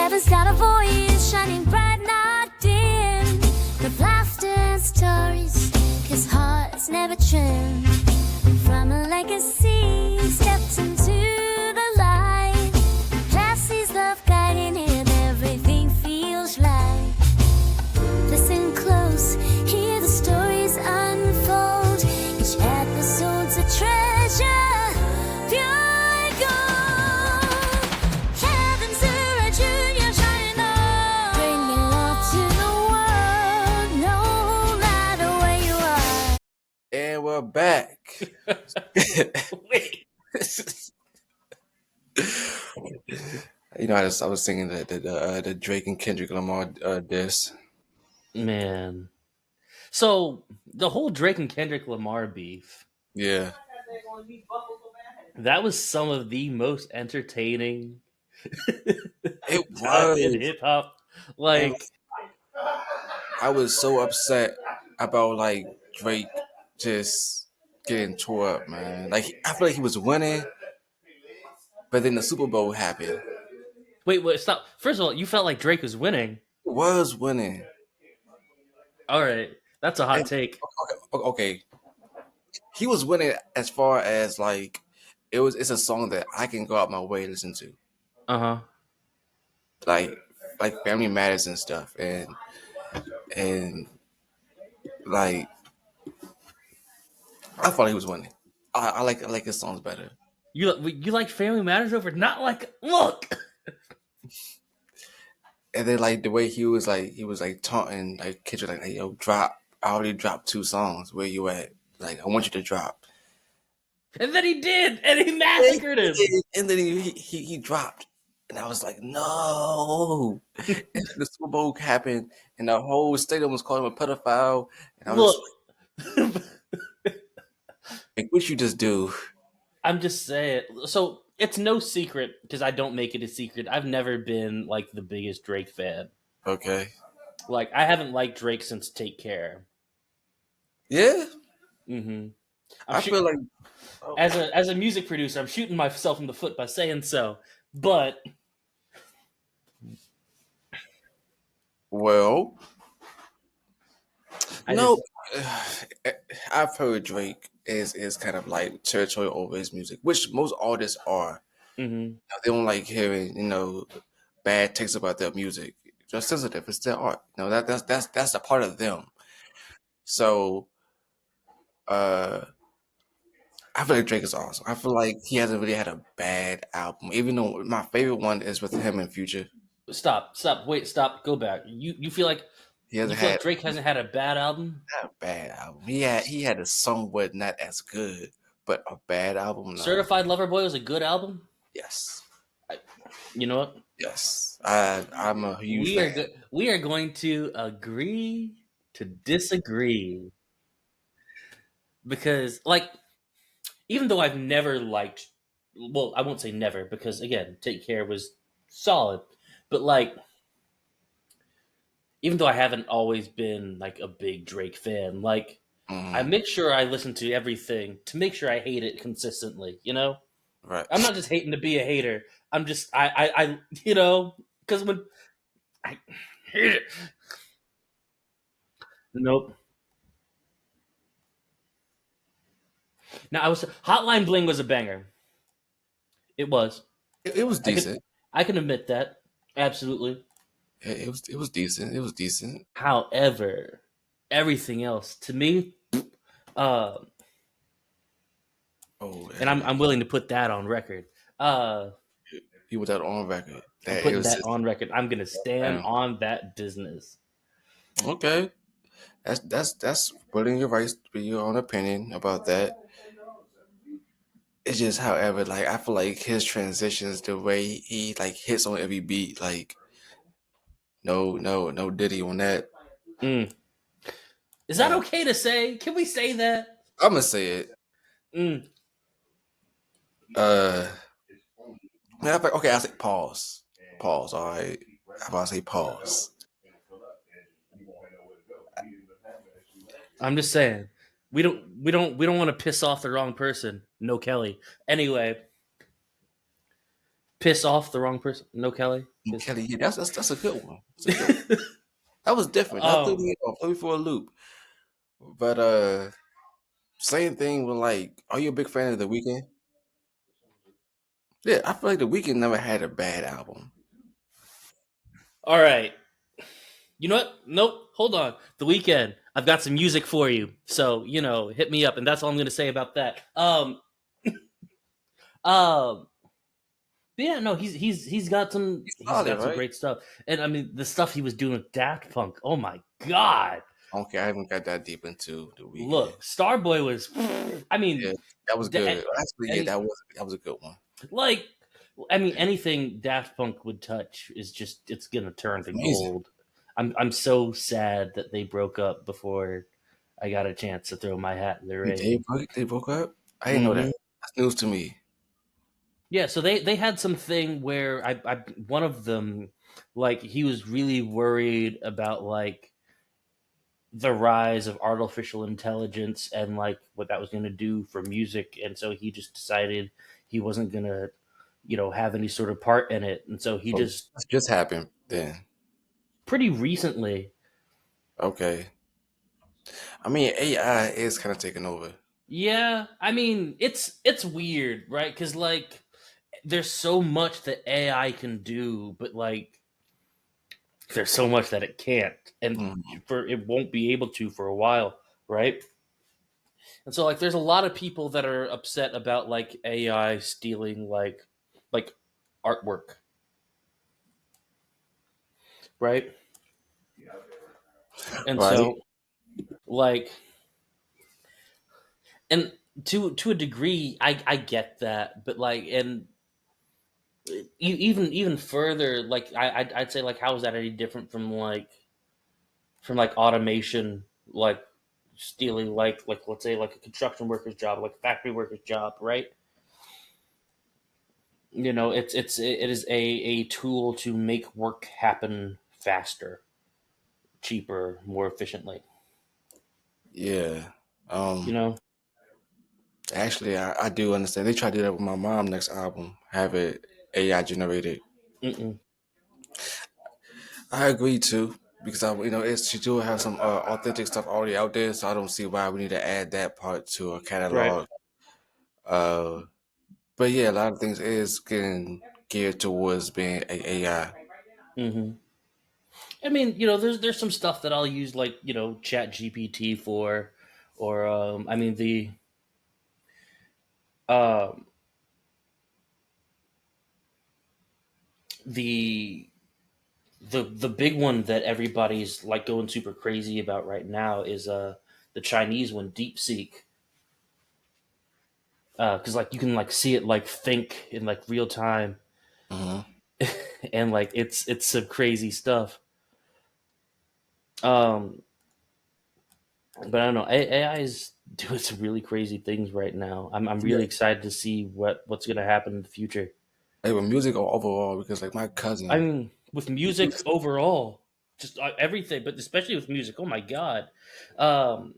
Kevin's got a voice shining bright, not dim. The laughter stories, his heart's never trimmed. From a legacy, stepped into the light. Classy's love guiding him, everything feels right. Listen close, hear the stories unfold. Each episode's a treasure, pure gold. Kevin's a junior shining on, bringing love to the world, no matter where you are. And we're back. Wait. You know, I was singing the Drake and Kendrick Lamar diss. Man. So the whole Drake and Kendrick Lamar beef, Yeah, that was some of the most entertaining it time in was. hip hop. Like, I was so upset about like Drake just getting tore up, man. Like I feel like he was winning, but then the Super Bowl happened. wait, stop. First of all, you felt like Drake was winning. He was winning. All right, that's a hot And- take. Okay. He was winning as far as like it's a song that I can go out my way to listen to. Uh-huh. Like Family Matters and stuff. And like I thought he was winning. I like his songs better. You like Family Matters over not like look. And then like the way he was like taunting like Kendrick like, hey, yo, drop. I already dropped 2 songs. Where you at? Like I want you to drop. And then he did, and he massacred him. And then he dropped. And I was like, no. And the Super Bowl happened and the whole stadium was calling him a pedophile. And I was Look, like, what you just do? I'm just saying. So it's no secret because I don't make it a secret. I've never been like the biggest Drake fan. Okay. Like I haven't liked Drake since Take Care. Yeah. Mm-hmm. I feel like as a music producer, I'm shooting myself in the foot by saying so. But well, I no, I've heard Drake is kind of like territorial over his music, which most artists are. Mm-hmm. They don't like hearing bad takes about their music. They're sensitive. It's their art. That's a part of them. So, I feel like Drake is awesome. I feel like he hasn't really had a bad album, even though my favorite one is with him and Future. Stop. Wait, stop. Go back. You feel like He you hasn't feel had like Drake hasn't had a bad album? not a bad album. He had a somewhat not as good, but a bad album. No. Certified Lover Boy was a good album. Yes. You know what? Yes. I'm a huge fan. We are going to agree to disagree because, like, even though I've never liked, well, I won't say never because again, Take Care was solid, but like, even though I haven't always been like a big Drake fan, like, I make sure I listen to everything to make sure I hate it consistently. You know. Right. I'm not just hating to be a hater. I'm just I you know, because when I hate it. Nope. Now I was Hotline Bling was a banger. It was. It was decent. I can admit that. Absolutely. It was decent. It was decent. However, everything else to me, Oh, and I'm willing to put that on record. you put that on record. I'm putting that on record. I'm gonna stand on that business. Okay. That's putting your rights to your own opinion about that. It's just, however, like I feel like his transitions, the way he like hits on every beat, like no Diddy on that. Is that okay to say? Can we say that? I'm gonna say it. Okay, I say pause. Pause. All right. How about I say pause? I'm just saying. We don't want to piss off the wrong person. No Kelly. Anyway, Piss off the wrong person. No, Kelly. And Piss. Kelly, yeah, that's a good one. That's a good one. That was different. That threw um. me off, threw me for a loop. But same thing with like, are you a big fan of The Weeknd? Yeah, I feel like The Weeknd never had a bad album. All right. You know what? Nope. Hold on. The Weekend. I've got some music for you. So hit me up, and that's all I'm gonna say about that. Um. But yeah, no, he's got some He's he's solid, got some right? great stuff, and I mean the stuff he was doing with Daft Punk. Oh my god! Okay, I haven't got that deep into The Weeknd. Look, Starboy was. I Yeah, mean, that was the, good. Actually, yeah, any that was a good one. like, I mean anything Daft Punk would touch is just it's gonna turn It's to amazing. gold. I'm so sad that they broke up before I got a chance to throw my hat in the ring. They broke up. I didn't know Hmm. that. That's news to me. Yeah, so they had something where I one of them, like he was really worried about like the rise of artificial intelligence and like what that was going to do for music, and so he just decided he wasn't going to have any sort of part in it, and so he So just this just happened then. pretty recently. Okay. I mean, AI is kind of taking over. Yeah, I mean it's weird, right? Because like there's so much that AI can do, but like there's so much that it can't, and Mhm. for it won't be able to for a while, right? And so like there's a lot of people that are upset about like AI stealing like artwork, right? And Right? so like and to a degree I get that, but like and even further like I'd say like how is that any different from like automation, like stealing like let's say like a construction worker's job, like a factory worker's job, right? It is a tool to make work happen faster, cheaper, more efficiently. Yeah. You Um. know. Actually, I do understand. They try to do that with my mom next album. Have it AI generated. Mm-mm. I agree too because she do have some authentic stuff already out there, so I don't see why we need to add that part to a Right. catalog. Uh. But yeah, a lot of things is getting geared towards being AI. Mm-hmm. I mean, there's some stuff that I'll use like Chat GPT for, or I mean um the the big one that everybody's like going super crazy about right now is the Chinese one, DeepSeek, because like you can like see it like think in like real time, Hmm. and like it's some crazy stuff. Um, but I don't know. AI is doing some really crazy things right now. I'm Yeah, really excited to see what's gonna happen in the future. like with music or overall, because like my I cousin, mean, with he music keeps. overall, just everything, but especially with music. Oh my god. Um,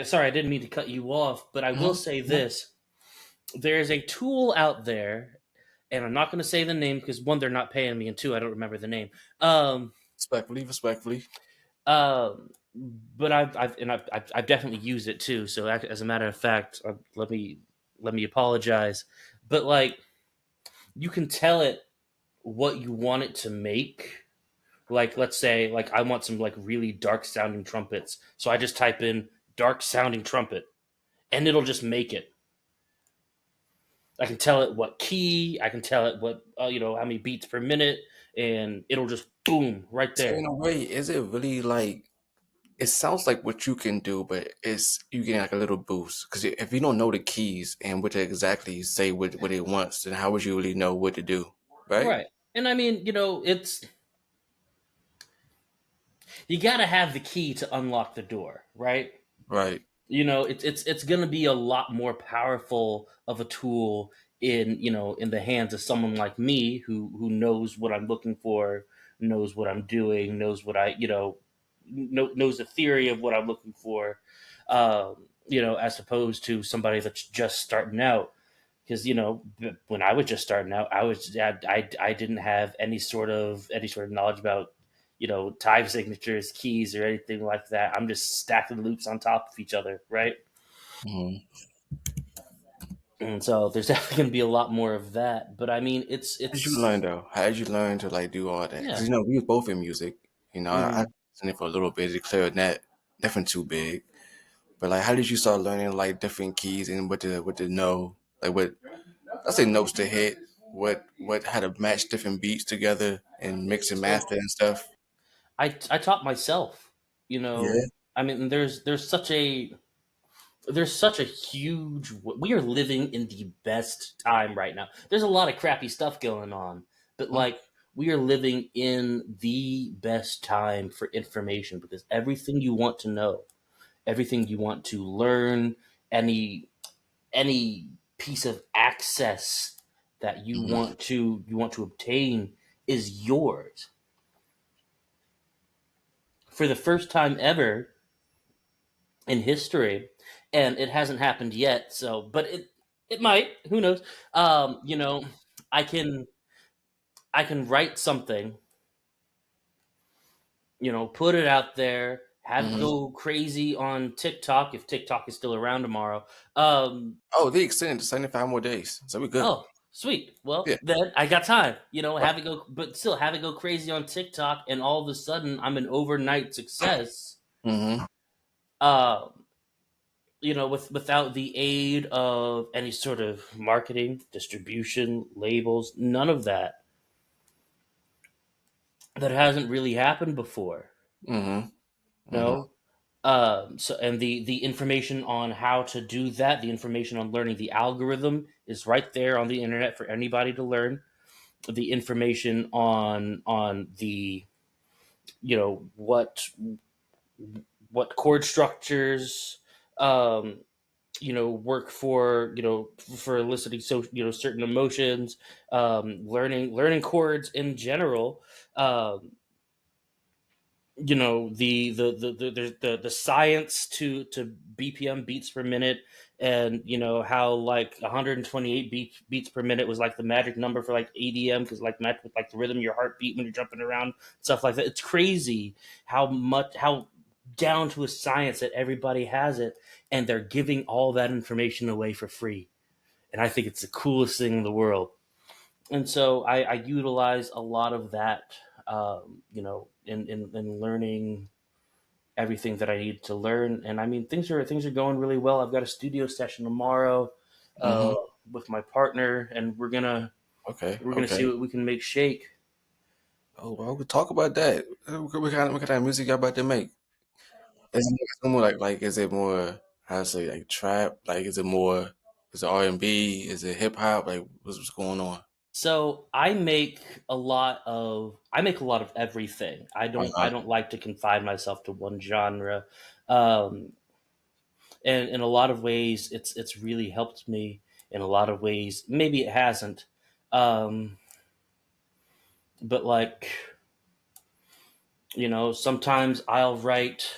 sorry, I didn't mean to cut you off, but I will Mhm, say mhm. this: there is a tool out there, and I'm not going to say the name because one, they're not paying me, and two, I don't remember the name. Respectfully. Um, but I've definitely used it too. So as a matter of fact, let me apologize. But like, you can tell it what you want it to make. Like, let's say, like I want some like really dark sounding trumpets. So I just type in dark sounding trumpet, and it'll just make it. I can tell it what key. I can tell it what how many beats per minute, and it'll just boom right So there. in a way, is it really like? It sounds like what you can do, but it's you getting like a little boost. Because if you don't know the keys and what to exactly say what it wants, then how would you really know what to do, right? Right. And I mean, it's you got to have the key to unlock the door, right? Right. It's going to be a lot more powerful of a tool in the hands of someone like me who knows what I'm looking for, knows what I'm doing, knows what I knows the theory of what I'm looking for, as opposed to somebody that's just starting out. because when I was just starting out, I didn't have any sort of knowledge about time signatures, keys, or anything like that. I'm just stacking loops on top of each other, right? Hmm. And so there's definitely going to be a lot more of that. But I mean, How did you learn it's though? How did you learn to like do all that? Because yeah. we was both in music. I Hmm. listened it for a little bit. The clarinet, definitely too big. But like, how did you start learning like different keys and what to know? Like what I say notes to hit. What how to match different beats together and mix and So master and stuff. I taught myself. You Yeah. know, I mean, there's such a huge. We are living in the best time right now. There's a lot of crappy stuff going on, but Huh? like we are living in the best time for information because everything you want to know, everything you want to learn, any any piece of access that you Hmm. want to obtain is yours. For the first time ever in history, and it hasn't happened yet. So, but it might. Who knows? I can write something. Put it out there. Have it Hmm. go crazy on TikTok if TikTok is still around tomorrow. Um, Oh, they extended to 75 more days, so we're good. oh, sweet. Well, Yeah. then I got time. Right. Have it go, but still have it go crazy on TikTok, and all of a sudden I'm an overnight success. Hmm. Uh, without the aid of any sort of marketing, distribution, labels, none of that. That hasn't really happened before. Hmm. Hmm. No. So and the information on how to do that, the information on learning the algorithm is right there on the internet for anybody to learn. The information on the you know what chord structures um work for eliciting certain emotions, learning chords in general, um the science to BPM, beats per minute, and how like 128 beats per minute was like the magic number for like ADM, because like match with like the rhythm of your heartbeat when you're jumping around, stuff like that. It's crazy how down to a science that everybody has it, and they're giving all that information away for free. And I think it's the coolest thing in the world. And so I utilize a lot of that, in learning everything that I need to learn. And I mean, things are going really well. I've got a studio session tomorrow, uh, Hmm. with my partner, and we're gonna Okay. we're gonna see Okay. what we can make shake. Oh, well, we'll talk about that. What kind of music y'all about to make? Is it more like is it more how to say like trap? Like is it R&B? Is it hip hop? Like what's going on? So I make a lot of everything. I don't I Uh-huh. don't like to confine myself to one genre. Um, and in a lot of ways it's really helped me. In a lot of ways maybe it hasn't, um, but like sometimes I'll write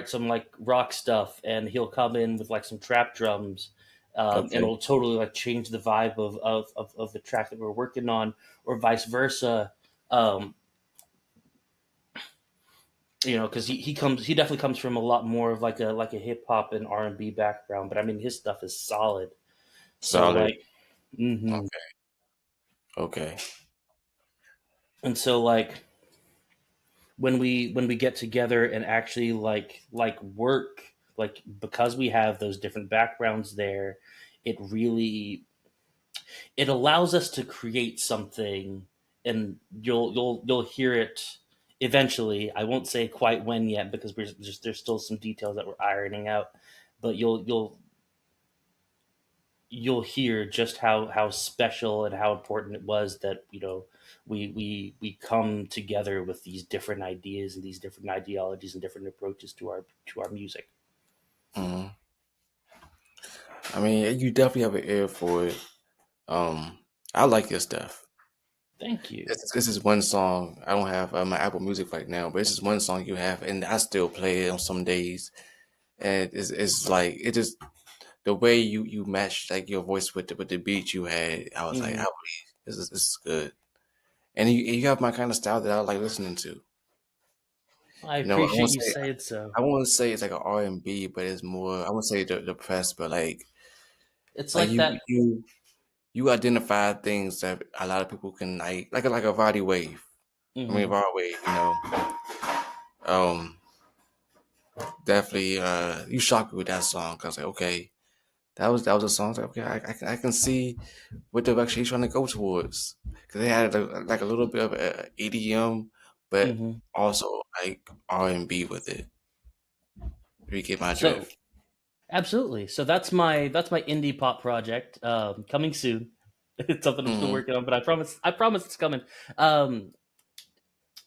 some like rock stuff, and he'll come in with like some trap drums, and Okay. it'll totally like change the vibe of the track that we're working on, or vice versa. um, because he definitely comes from a lot more of like a hip hop and R&B background, but I mean his stuff is solid. So Solid. like, hmm Okay. Okay. and so like when we get together and actually like work, like because we have those different backgrounds there, it really it allows us to create something, and you'll hear it eventually. I won't say quite when yet because there's still some details that we're ironing out, but you'll hear just how special and how important it was that we come together with these different ideas and these different ideologies and different approaches to our music. Hmm. I mean, you definitely have an ear for it. Um, I like your stuff. Thank you. This is one song I don't have my Apple Music right now, but this is one song you have, and I still play it on some days. And it's like it just the way you matched like your voice with the beat you had, I was like, Hmm. this is good. And you have my kind of style that I like listening to. I You know, appreciate you saying so. I won't say it's like an R&B, but it's more. I won't say the press, but It's like like that. you identify things that a lot of people can like a body wave. I mean, Hmm. body wave. You know, um, definitely. You shocked me with that song. 'Cause I was like, okay, that was a song. I was like, okay, I can see what direction he's trying to go towards. Because they had like a little bit of EDM, but Hmm. also like R&B with it. If you get my So drift. absolutely. So that's my indie pop project, coming soon. It's something I'm still Hmm. working on, but I promise it's coming. Um,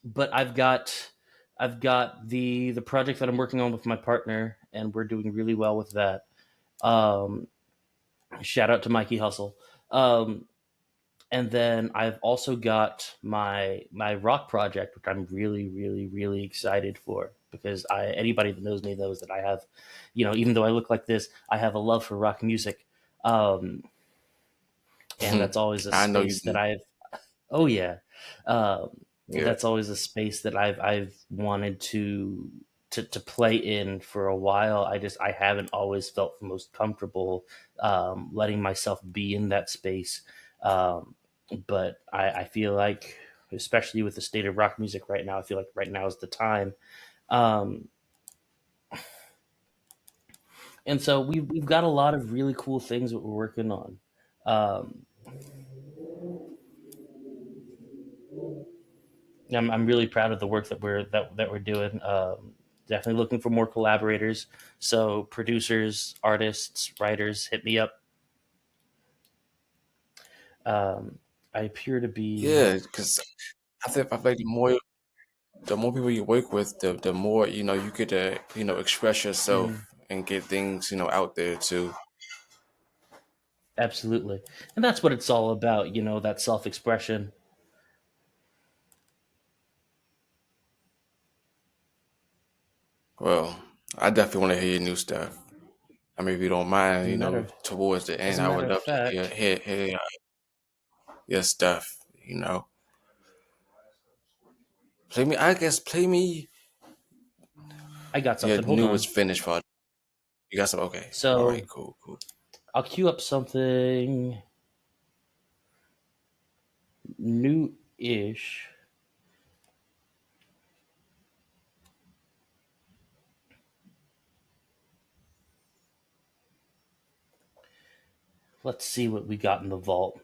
but I've got the project that I'm working on with my partner, and we're doing really well with that. Um, Shout out to Mikey Hustle. Um, and then I've also got my rock project, which I'm really, really, really excited for, because anybody that knows me knows that I have, even though I look like this, I have a love for rock music. Um, and that's always a I know you space that do. I've Oh yeah, um, Yeah. that's always a space that I've wanted to play in for a while. I haven't always felt the most comfortable letting myself be in that space, um, but I feel like, especially with the state of rock music right now, I feel like right now is the time. Um, and so we've got a lot of really cool things that we're working on. Um, I'm really proud of the work that we're doing. Definitely looking for more collaborators. So producers, artists, writers, hit me up. Um, I appear to be. Yeah, because I feel like the more people you work with, the more you get to express Mhm, yourself and get things out there too. absolutely, and that's what it's all about. That self-expression. Well, I definitely want to hear your new stuff. I mean, if you don't As mind, a matter of, towards the as end, a I matter would of love to fact, hear your stuff. Play me I got your something. Hold on. newest finished project. You got some? Okay, all right, So cool, cool. I'll queue up something new-ish. Let's see what we got in the vault.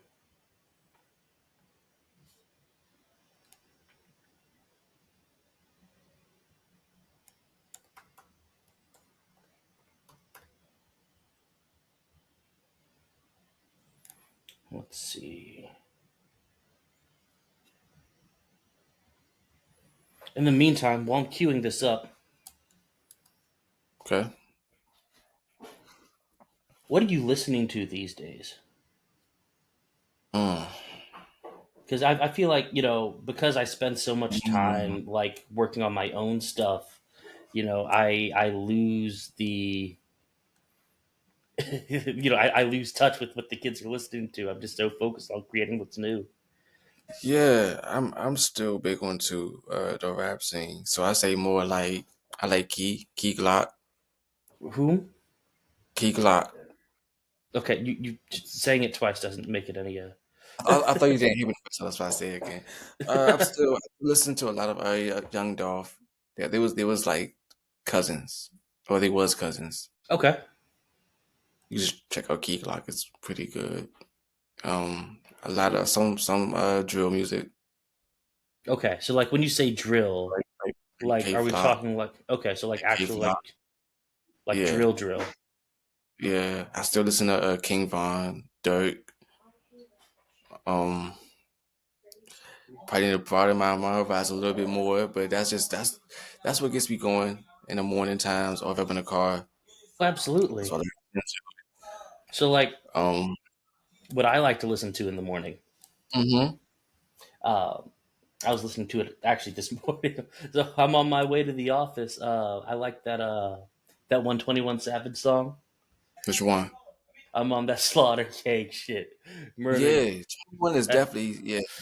Let's see. In the meantime, while I'm queuing this up, Okay. what are you listening to these days? Mm. Because I feel like, because I spend so much Mm. time like working on my own stuff, I lose the I lose touch with what the kids are listening to. I'm just so focused on creating what's new. Yeah, I'm still big onto the rap scene. So I say more like I like Key Glock, Who? Key Glock. Okay, you saying it twice doesn't make it any. I thought you didn't hear me, so that's why I say it again. I'm still listening to a lot of Young Dolph. Yeah, they was like cousins, or they was cousins. Okay, You just check out Key Glock; it's pretty good. A lot of some drill music, okay. So like when you say drill, like like K are we Flock, talking like, okay? So like K actual Flock. like Yeah, drill. yeah. I still listen to King Von, Dirk. Um, Probably need to broaden my horizon a little bit more, but that's what gets me going in the morning times, or if I'm in the car. Oh, That's absolutely. what I listen So like to. what I like to listen to in the morning. Mhm. Uh, I was listening to it actually this morning. So I'm on my way to the office. I like that 121 Savage song. Which one? I'm on that slaughter cake shit. Murder. Yeah, 21 is That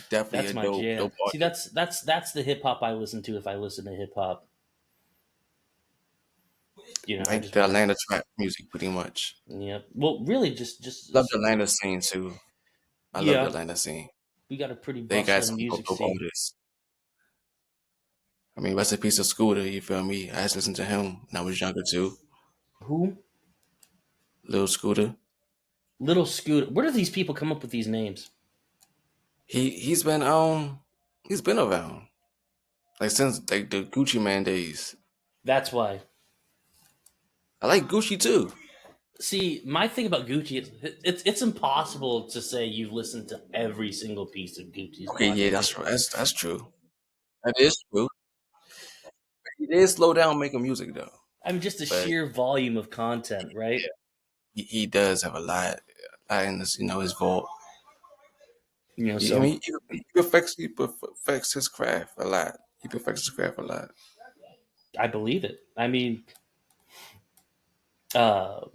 definitely that's a my dope jam. See, artist. that's the hip hop I listen to if I listen to hip hop. I Like just the want Atlanta trap music, pretty much. to. Yeah. Well, really, Love the Atlanta scene too. I love the yeah. Atlanta scene. We got a pretty They got bustling some music dope scene. artists. I mean, rest in peace of Scooter. You feel me? I used to listen to him when I was younger too. Who? Little Scooter. Little Scoot. Where do these people come up with these names? He's been he's been around like since like the Gucci Man days. That's why. I like Gucci too. See, my thing about Gucci is it's impossible to say you've listened to every single piece of Gucci's Okay, yeah, project. that's true. That is true. He did slow down making music though, I mean, just the but sheer volume of content, right? yeah, he does have a lot in this, his vault. I So mean, he perfects his craft a lot. He perfects his craft a lot. I believe it. I mean, uh,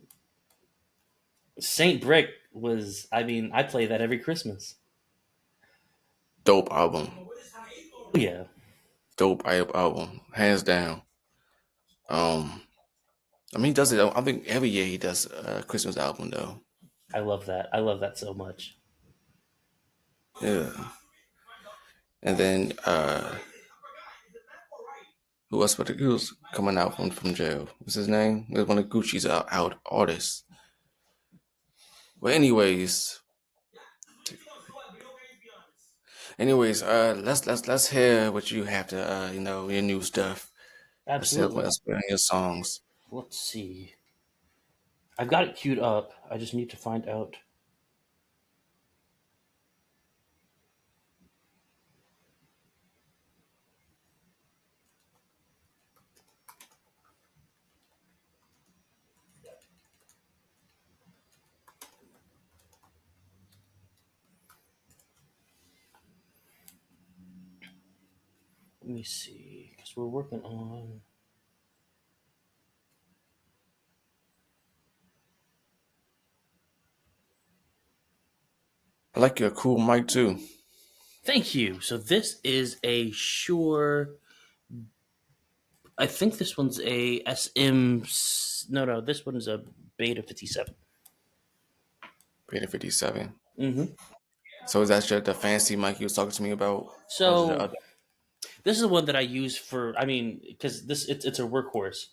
Saint Brick was. I mean, I play that every Christmas. Dope album. Oh, yeah, Dope album, hands down. Um, I mean, he does it. I think every year he does a Christmas album though. I love that. I love that so much. Yeah, and then who was coming out from jail? What's his name? It was one of Gucci's out artists. But anyways, let's hear what you have to your new stuff. Absolutely. Let's hear your songs. Let's see. I've got it queued up. I just need to find out. Let me see, because we're working on. I like your cool mic too. Thank you. So this is a Shure. I think this one's a SM. No, this one's a Beta 57. Beta 57. Mm-hmm. So is that the fancy mic you was talking to me about, or is it the So other? this is the one that I use for. I mean, because it's a workhorse.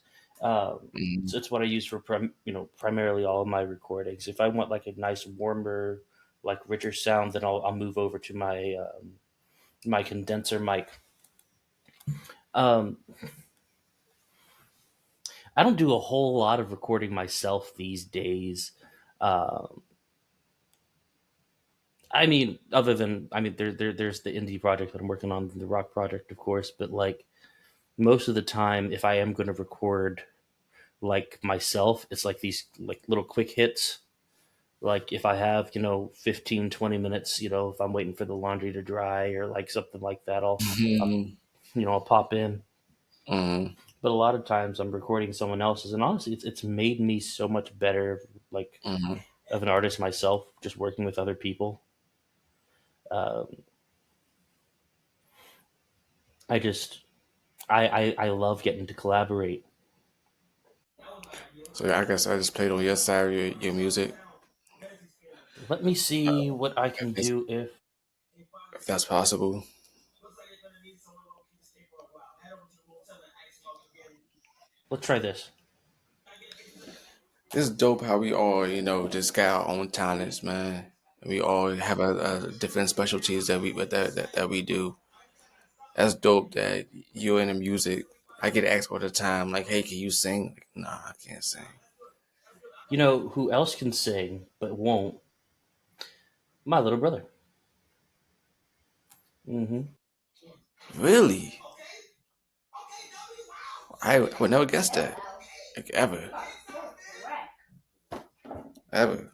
Mm, It's what I use for primarily all of my recordings. If I want like a nice warmer, like richer sound, then I'll move over to my condenser mic. Um, I don't do a whole lot of recording myself these days. Um, I mean, other than there's the indie project that I'm working on, the rock project, of course. But like most of the time, if I am going to record like myself, it's like these like little quick hits. Like if I have 15, 20 minutes, if I'm waiting for the laundry to dry or like something like that, I'll mm, I'll pop in. mm, But a lot of times I'm recording someone else's, and honestly, it's made me so much better, like mm. of an artist myself, just working with other people. Um, I just I love getting to collaborate. So I guess I just played on your side of your music, Let me see what I can if, do if if that's possible. let's try this. It's dope how we all, just got our own talents, man. We all have a different specialties that we do. That's dope that you're in the music. I get asked all the time, like, "Hey, can you sing?" Like, nah, I can't sing. You know who else can sing but won't? My little brother. Hmm. Really? I would never guess that. Like, ever. Ever.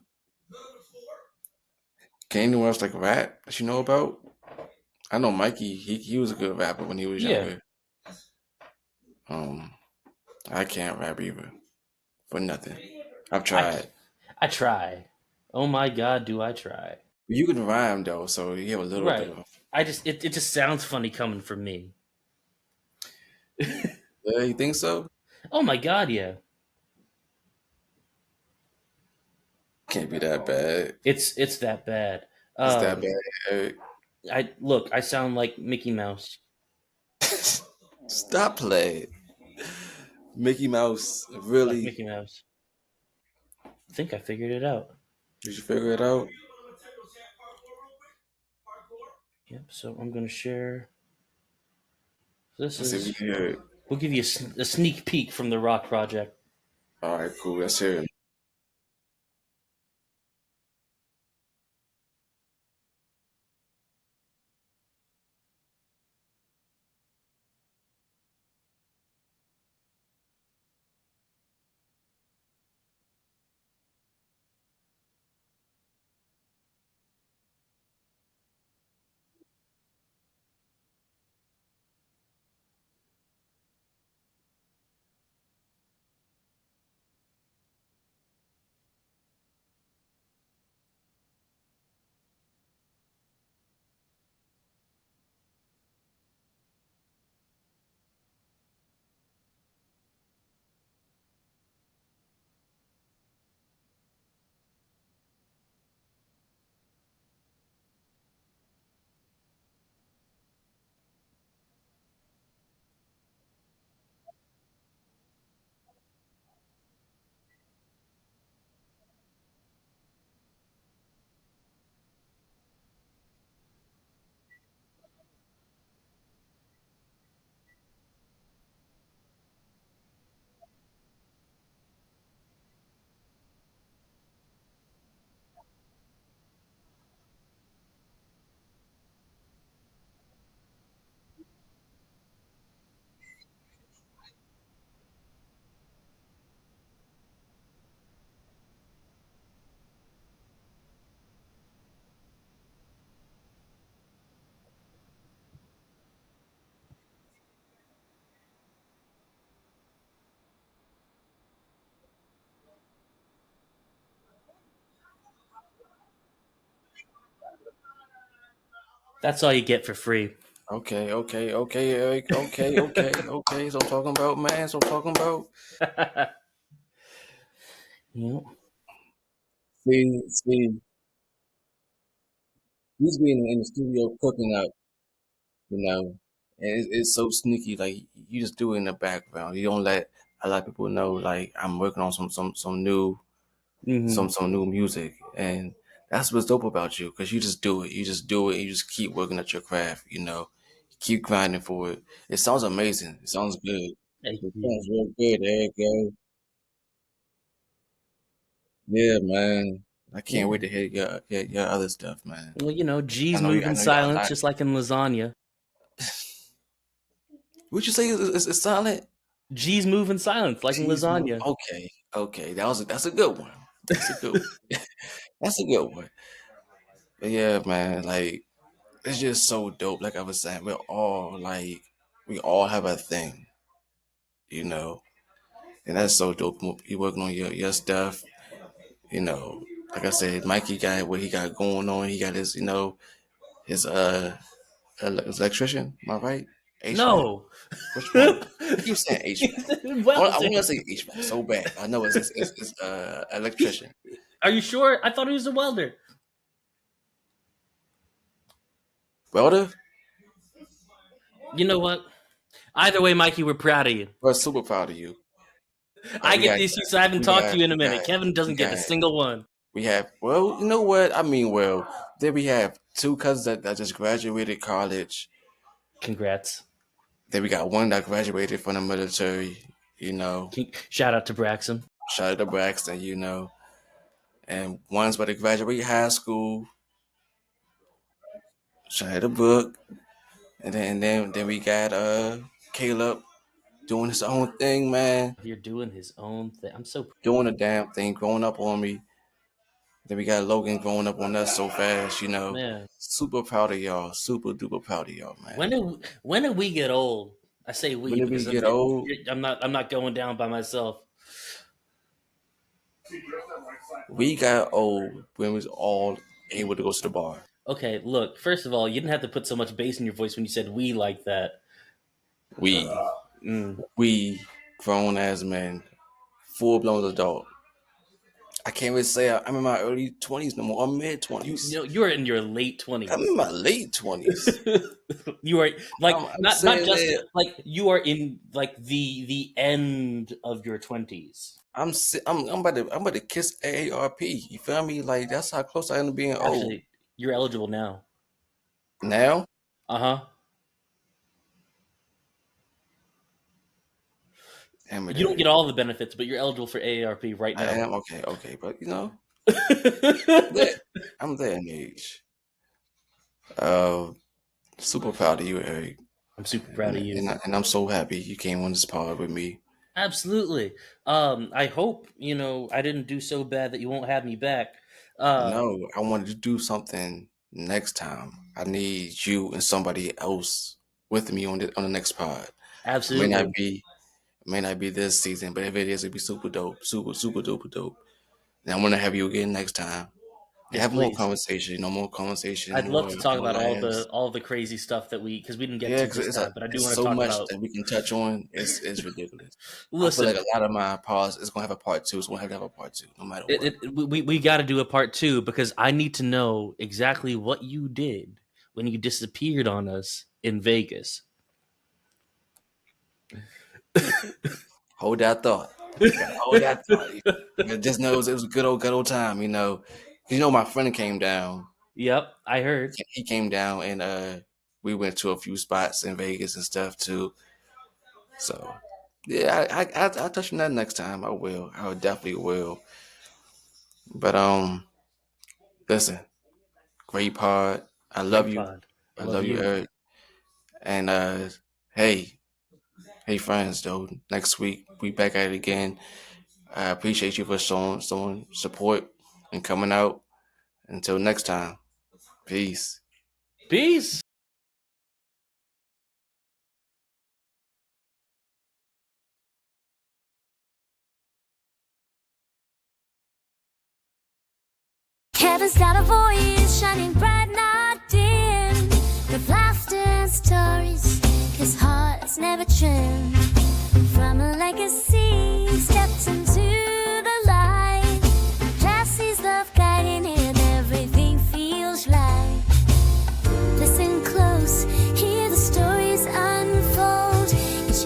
Can anyone else like rap that you know about? I know Mikey, he was a good rapper when he was Yeah, younger. Um, I can't rap either. For nothing. I've I tried. I try. Oh my God, do I try? You can rhyme though, so you have a little bit Right. of. It just sounds funny coming from me. Yeah, you think so? Oh my God, yeah. Can't be that bad. It's that bad. It's that Um, bad. I sound like Mickey Mouse. Stop playing. Mickey Mouse, Like really? Mickey Mouse. I think I figured it out. Did you figure it out? Yep. So I'm gonna share. This Let's see if we is. can hear it. We'll give you a sneak peek from the Rock Project. All right, cool. Let's hear it. That's all you get for free. Okay, Eric. Okay. So I'm talking about, man. So I'm talking about. Yep. See, he's being in the studio cooking up, you know, and it's so sneaky. Like you just do it in the background. You don't let a lot of people know. Like I'm working on some new Hmm. some new music, and that's what's dope about you because you just do it. You just do it. And you just keep working at your craft. You know, keep grinding for it. It sounds amazing. It sounds good. Thank It you. sounds real good, Eric. Yo. Yeah, man. I can't Yeah. wait to hear your other stuff, man. Well, G's I move in know y'all silence, not. just like in lasagna. Would you say it's silent? G's move in silence, like in Cheese move. lasagna. Okay. That's a good one. That's a good one. That's a good one. But yeah, man. Like it's just so dope. Like I was saying, we all have a thing, you know, and that's so dope. You working on your stuff, you know. Like I said, Mikey got what he got going on. He got his, his his electrician. Am I right? HVAC. No. Which one? I keep saying HVAC. I want to Welding. say HVAC so bad. I know it's electrician. Are you sure? I thought he was a welder. Welder. You know what? Either way, Mikey, we're proud of you. We're super proud of you. I We get got the issues, so I haven't talked to you in a we minute. got Kevin we doesn't get a got single one. we have, well, you know what? I mean, well, then we have two cousins that just graduated college. Congrats. Then we got one that graduated from the military, you know. Shout out to Braxton. Shout out to Braxton, you know. And one's about to graduate high school. Shout out to Brooke. And then we got Caleb doing his own thing, man. You're doing his own thing. I'm so Doing a damn thing, growing up on me. Then we got Logan growing up on us so fast, you know. man. Super proud of y'all. Super duper proud of y'all, man. When do we get old? I say we When we because get old, I'm not going down by myself. We got old when we was all able to go to the bar. Okay, look. First of all, you didn't have to put so much bass in your voice when you said "we" like that. We Mm. we grown as men, full blown adult. I can't really say I'm in my early 20s no more. I'm mid 20s. You're in your late I'm 20s. in my late 20s. You are like I'm not saying just that like you are in like the end of your 20s. I'm about to kiss AARP. You feel me? Like that's how close I am to being old. Actually, you're eligible now. Now, Uh-huh. am I You don't there? get all the benefits, but you're eligible for AARP right I now. am okay, but I'm that I'm that in age. Uh, super proud of you, Eric, super proud of you. and I'm so happy you came on this pod with me. Absolutely. I hope, I didn't do so bad that you won't have me back. No, I wanted to do something next time. I need you and somebody else with me on the next pod. It may not Absolutely. be it may not be this season, but if it is, it'd be super dope, super duper dope. And I want to have you again next time. And Yes, have more please. conversation, more conversation, I'd love more to talk more about laughs. all the crazy stuff because we didn't get Yeah, to because this time, but I do it's want to so talk much about. that we can touch on. It's ridiculous. I feel like Listen, a lot of my pods is gonna have a part two. So we'll have to have a part two, no matter what. we got to do a part 2 because I need to know exactly what you did when you disappeared on us in Vegas. Hold that thought. Gotta hold that thought. Just know it was a good old time. 'Cause my friend came down. Yep, I heard. He came down and we went to a few spots in Vegas and stuff too. So yeah, I'll touch on that next time. I will. I definitely will. But listen, great pod. I love Great you. pod. I I love love you, you. Eric. And hey friends, though. Next week we back at it again. I appreciate you for showing support and coming out. Until next time, peace. Peace. Kevin's got a voice shining bright, not dim. The laughter and stories, his heart's never trimmed. From a legacy, stepped into the light. Jesse's love guiding him, everything feels right. Listen close, hear the stories unfold. Each